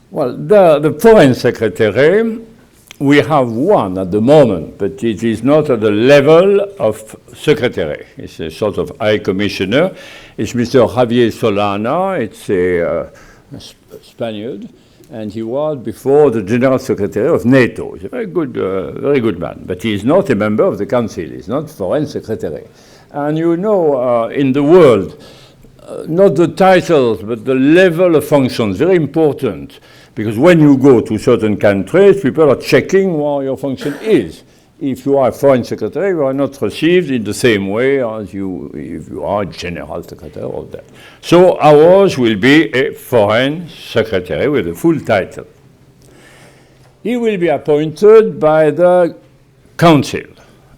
Well, the Foreign Secretary, we have one at the moment, but it is not at the level of Secretary. It's a sort of High Commissioner. It's Mr. Javier Solana. It's a Spaniard, and he was before the General Secretary of NATO. He's a very good man, but he is not a member of the Council. He's not Foreign Secretary. And you know, in the world, not the titles, but the level of functions, very important, because when you go to certain countries, people are checking what your function is. If you are a Foreign Secretary, you are not received in the same way as if you are General Secretary or that. So ours will be a Foreign Secretary with a full title. He will be appointed by the Council,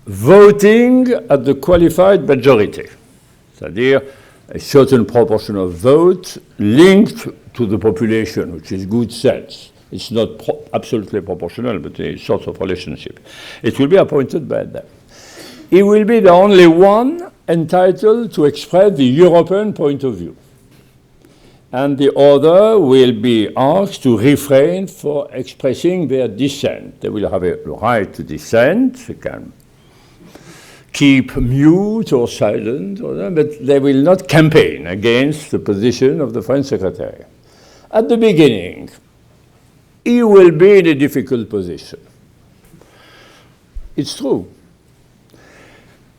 voting at the qualified majority, c'est-à-dire a certain proportion of vote linked to the population, which is good sense. It's not absolutely proportional, but a sort of relationship. It will be appointed by them. He will be the only one entitled to express the European point of view. And the other will be asked to refrain for expressing their dissent. They will have a right to dissent. They can keep mute or silent, but they will not campaign against the position of the Foreign Secretary. At the beginning, he will be in a difficult position. It's true.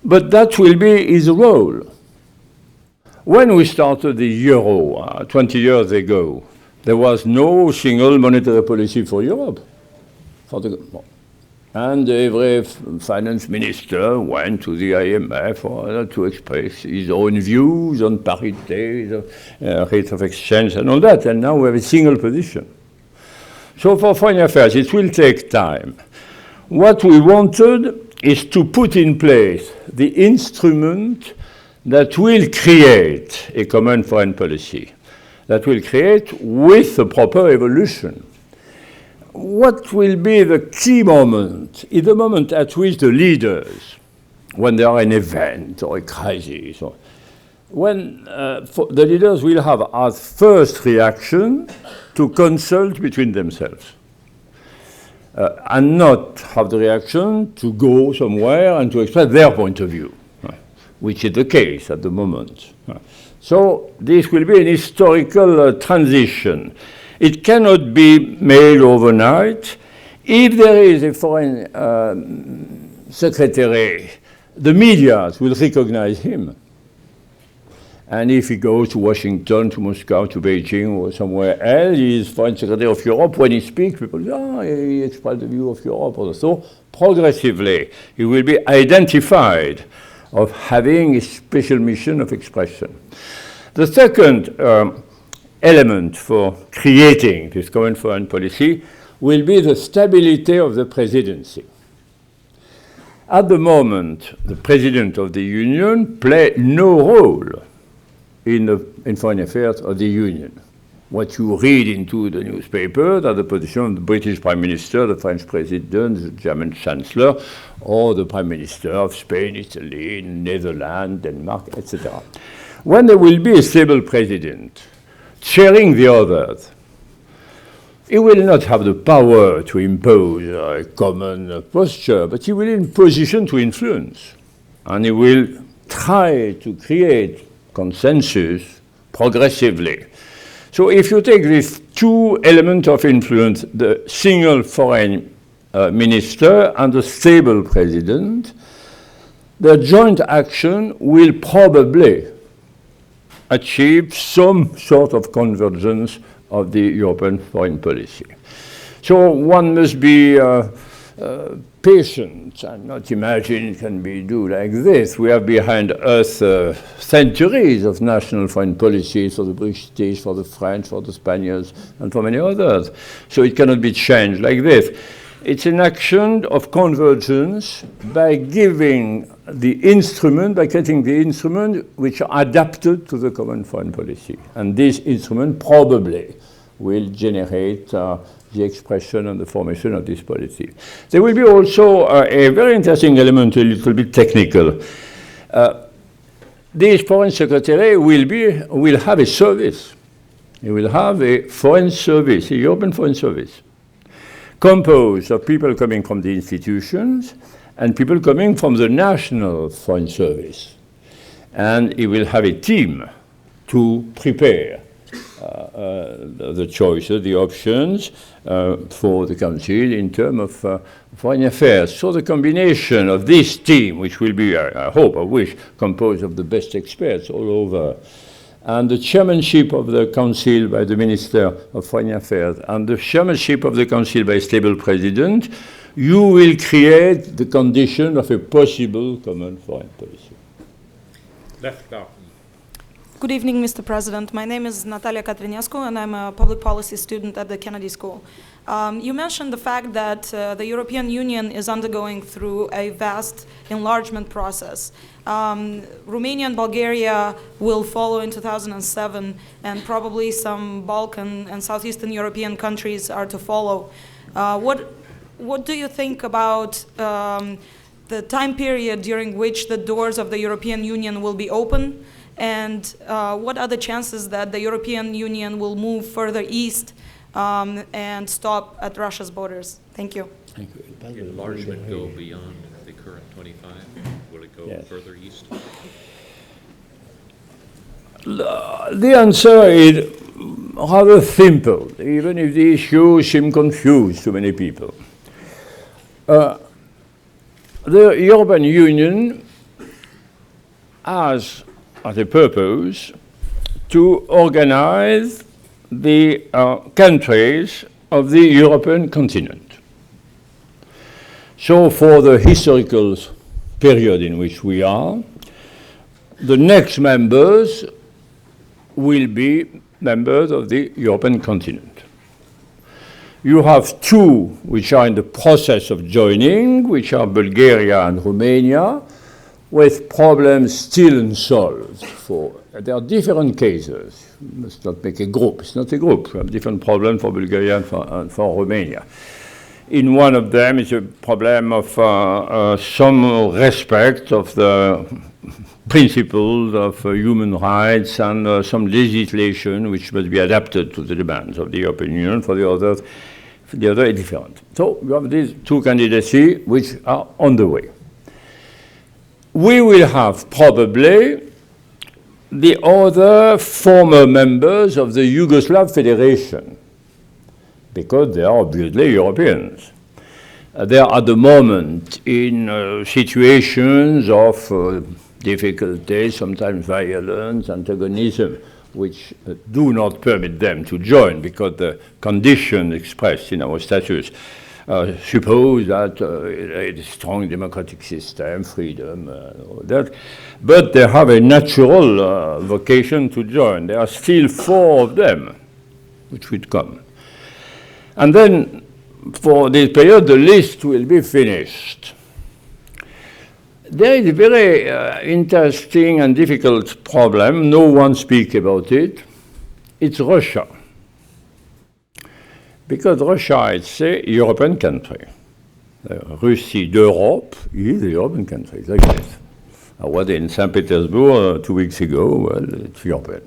But that will be his role. When we started the euro 20 years ago, there was no single monetary policy for Europe. And every finance minister went to the IMF to express his own views on parité, rate of exchange and all that. And now we have a single position. So for foreign affairs, it will take time. What we wanted is to put in place the instrument that will create a common foreign policy, that will create with a proper evolution. What will be the key moment is the moment at which the leaders, when there are an event or a crisis, or when the leaders will have as first reaction to consult between themselves and not have the reaction to go somewhere and to express their point of view, which is the case at the moment. So this will be an historical transition. It cannot be made overnight. If there is a foreign secretary, the media will recognize him. And if he goes to Washington, to Moscow, to Beijing, or somewhere else, he is Foreign Secretary of Europe. When he speaks, people say, oh, he expressed the view of Europe. Or so progressively, he will be identified of having a special mission of expression. The second element for creating this common foreign policy will be the stability of the presidency. At the moment, the President of the Union plays no role in foreign affairs of the Union. What you read into the newspaper are the position of the British Prime Minister, the French President, the German Chancellor, or the Prime Minister of Spain, Italy, Netherlands, Denmark, etc. When there will be a stable president chairing the others, he will not have the power to impose a common posture, but he will be in position to influence. And he will try to create consensus progressively. So if you take these two elements of influence, the single foreign minister and the stable president, the joint action will probably achieve some sort of convergence of the European foreign policy. So one must be patient and not imagine it can be do like this. We have behind us centuries of national foreign policies for the British, for the French, for the Spaniards, and for many others. So it cannot be changed like this. It's an action of convergence by giving the instrument, by creating the instrument which are adapted to the common foreign policy. And this instrument probably will generate the expression and the formation of this policy. There will be also a very interesting element, a little bit technical. This foreign secretary will have a service. He will have a foreign service, a European foreign service, composed of people coming from the institutions and people coming from the national foreign service. And he will have a team to prepare the choices, the options for the Council in terms of foreign affairs. So the combination of this team, which will be, I hope, I wish, composed of the best experts all over, and the chairmanship of the Council by the Minister of Foreign Affairs, and the chairmanship of the Council by a stable president, you will create the condition of a possible common foreign policy. Left now. Good evening, Mr. President. My name is Natalia Katrinescu, and I'm a public policy student at the Kennedy School. You mentioned the fact that the European Union is undergoing through a vast enlargement process. Romania and Bulgaria will follow in 2007, and probably some Balkan and Southeastern European countries are to follow. What do you think about the time period during which the doors of the European Union will be open? And what are the chances that the European Union will move further east and stop at Russia's borders? Thank you. Thank you. Will enlargement go beyond the current 25? Will it go further east? The answer is rather simple, even if the issue seems confused to many people. The European Union has as a purpose to organize the countries of the European continent. So for the historical period in which we are, the next members will be members of the European continent. You have two which are in the process of joining, which are Bulgaria and Romania, with problems still unsolved. There are different cases. You must not make a group. It's not a group. We have different problems for Bulgaria and for Romania. In one of them is a problem of some respect of the principles of human rights and some legislation which must be adapted to the demands of the European Union. For the other is different. So we have these two candidacy which are on the way. We will have probably the other former members of the Yugoslav Federation, because they are obviously Europeans. They are at the moment in situations of difficulty, sometimes violence, antagonism, which do not permit them to join, because the conditions expressed in our statutes suppose that a strong democratic system, freedom, all that. But they have a natural vocation to join. There are still 4 of them which would come. And then for this period, the list will be finished. There is a very interesting and difficult problem. No one speaks about it. It's Russia. Because Russia is a European country. Russie d'Europe is a European country. It's like this. I was in St. Petersburg 2 weeks ago. Well, it's European.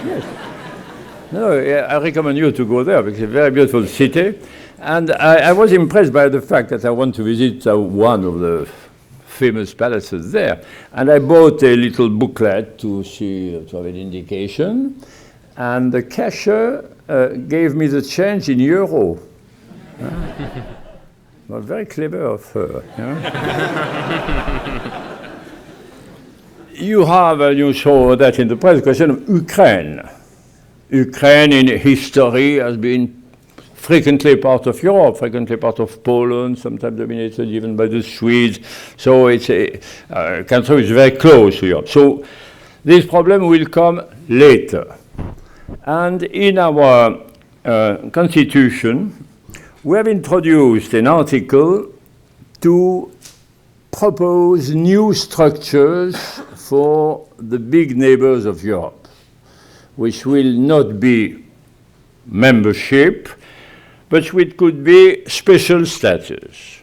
Yes. No, I recommend you to go there because it's a very beautiful city. And I was impressed by the fact that I want to visit one of the famous palaces there. And I bought a little booklet to have an indication. And the cashier gave me the change in euro. Well, very clever of her. You have, and you saw that in the press, question of Ukraine. Ukraine in history has been frequently part of Europe, frequently part of Poland, sometimes dominated even by the Swedes. So it's a country which is very close to Europe. So this problem will come later. And in our constitution, we have introduced an article to propose new structures for the big neighbors of Europe, which will not be membership, but which could be special status.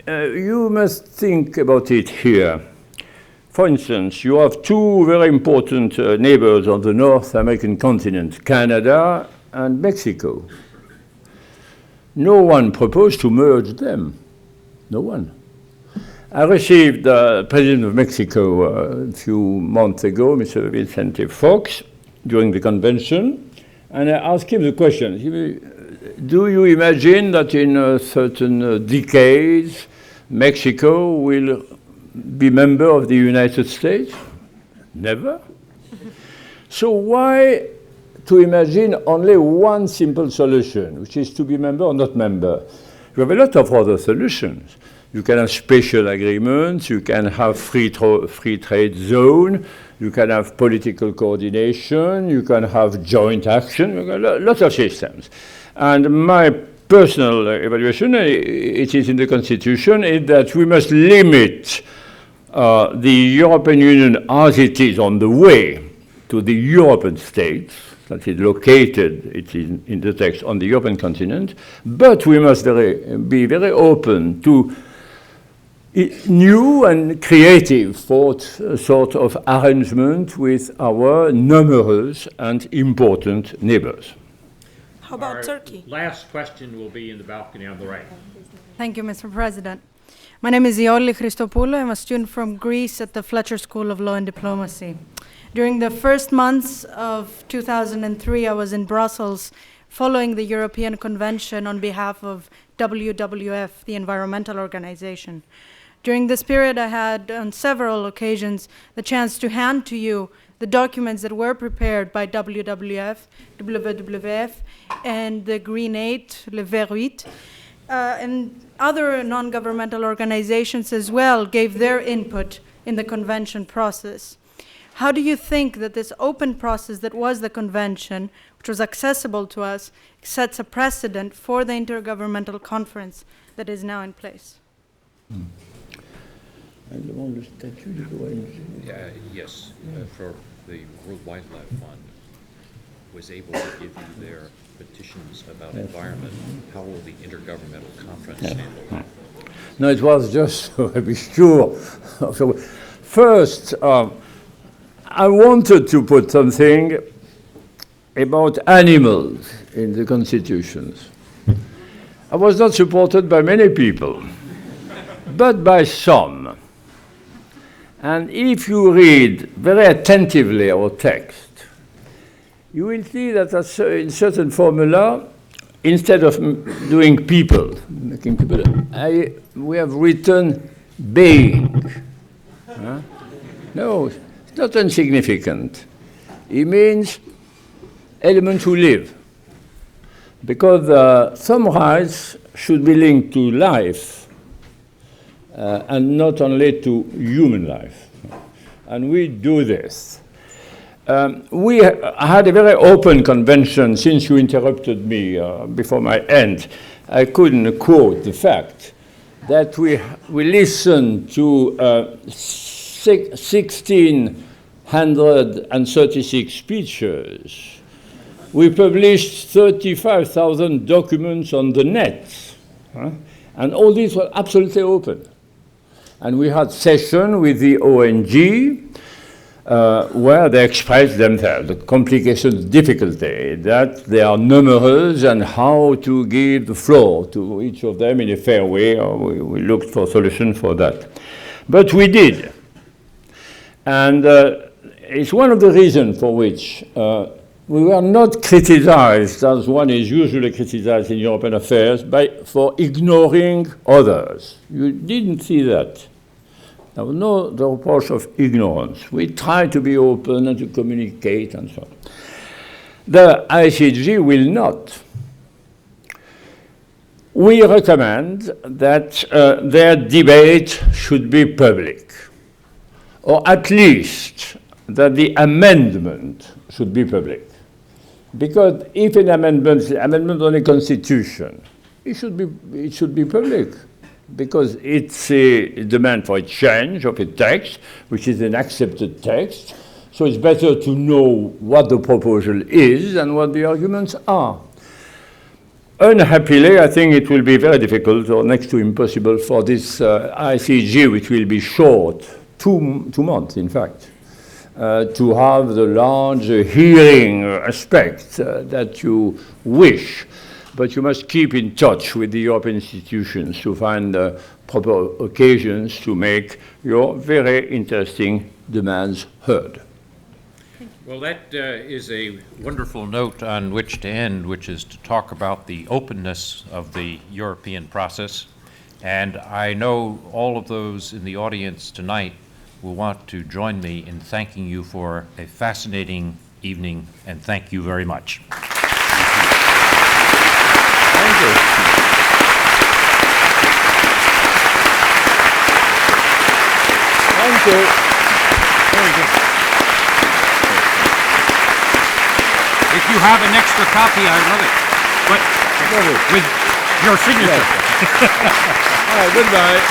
You must think about it here. For instance, you have 2 very important neighbors on the North American continent, Canada and Mexico. No one proposed to merge them. No one. I received the President of Mexico a few months ago, Mr. Vicente Fox, during the convention, and I asked him the question, do you imagine that in certain decades, Mexico will be member of the United States? Never. So why to imagine only one simple solution, which is to be member or not member? You have a lot of other solutions. You can have special agreements, you can have free trade zone, you can have political coordination, you can have joint action, you can lots of systems. And my personal evaluation, it is in the Constitution, is that we must limit the European Union as it is on the way to the European states, that is located, it is in the text, on the European continent, but we must be very open to new and creative sort of arrangement with our numerous and important neighbors. How about Turkey? Last question will be in the balcony on the right. Thank you, Mr. President. My name is Ioli Christopoulou. I'm a student from Greece at the Fletcher School of Law and Diplomacy. During the first months of 2003, I was in Brussels following the European Convention on behalf of WWF, the environmental organization. During this period, I had, on several occasions, the chance to hand to you the documents that were prepared by WWF, and the Green 8, Le Vert 8, and other non-governmental organizations as well gave their input in the convention process. How do you think that this open process that was the convention, which was accessible to us, sets a precedent for the intergovernmental conference that is now in place? Yes, for the World Wildlife Fund was able to give you their petitions about environment. How will the intergovernmental conference handle that? No, it was just to be sure. So first, I wanted to put something about animals in the constitutions. I was not supported by many people, but by some. And if you read very attentively our text, you will see that in certain formula, instead of doing people, making people, we have written being. No, it's not insignificant. It means elements who live. Because some rights should be linked to life and not only to human life. And we do this. We had a very open convention. Since you interrupted me before my end, I couldn't quote the fact that we listened to 1,636 speeches. We published 35,000 documents on the net. And all these were absolutely open. And we had sessions with the ONG, where they express themselves, the complications, difficulty, that they are numerous and how to give the floor to each of them in a fair way. We looked for a solution for that. But we did. And it's one of the reasons for which we were not criticized, as one is usually criticized in European affairs, for ignoring others. You didn't see that. There was no the reproach of ignorance. We tried to be open and to communicate and so on. The ICG will not. We recommend that their debate should be public, or at least that the amendment should be public. Because if an amendment on a constitution, it should be public. Because it's a demand for a change of a text, which is an accepted text. So it's better to know what the proposal is and what the arguments are. Unhappily, I think it will be very difficult or next to impossible for this ICG, which will be short, two months in fact, to have the large hearing aspect that you wish. But you must keep in touch with the European institutions to find proper occasions to make your very interesting demands heard. Well, that is a wonderful note on which to end, which is to talk about the openness of the European process. And I know all of those in the audience tonight will want to join me in thanking you for a fascinating evening, and thank you very much. Thank you. Thank you. Thank you. If you have an extra copy, I love it. But with your signature. All right, goodbye.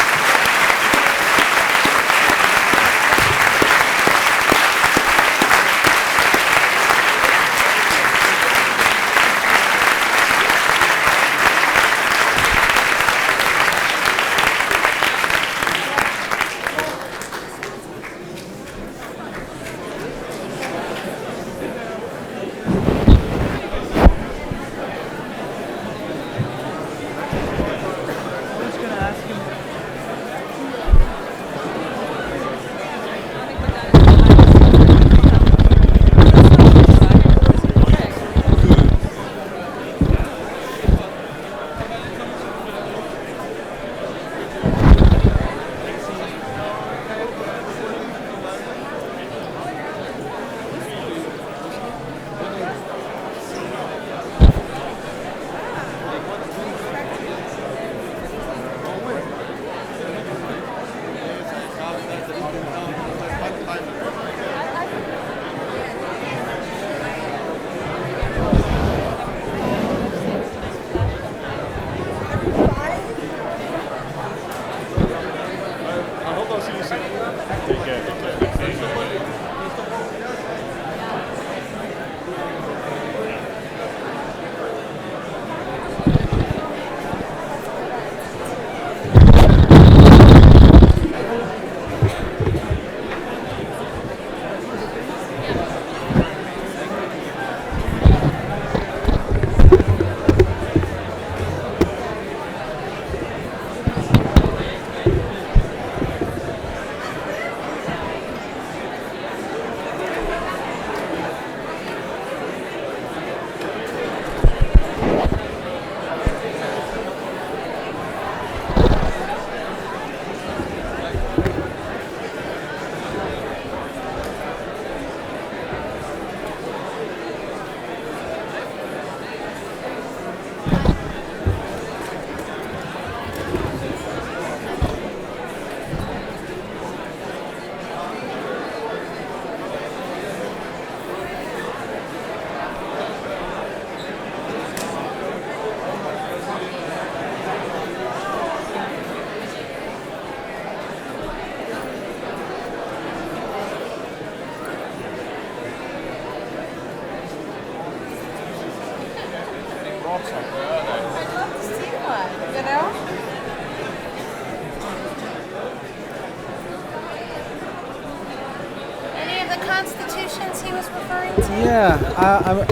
Any of the constitutions he was referring to? Yeah,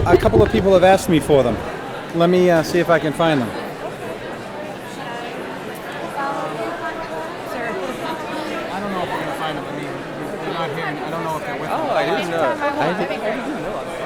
a couple of people have asked me for them. Let me see if I can find them. I don't know if we're going to find them. I mean, they're not here. I don't know if they're with them. Oh, I didn't know. I didn't know.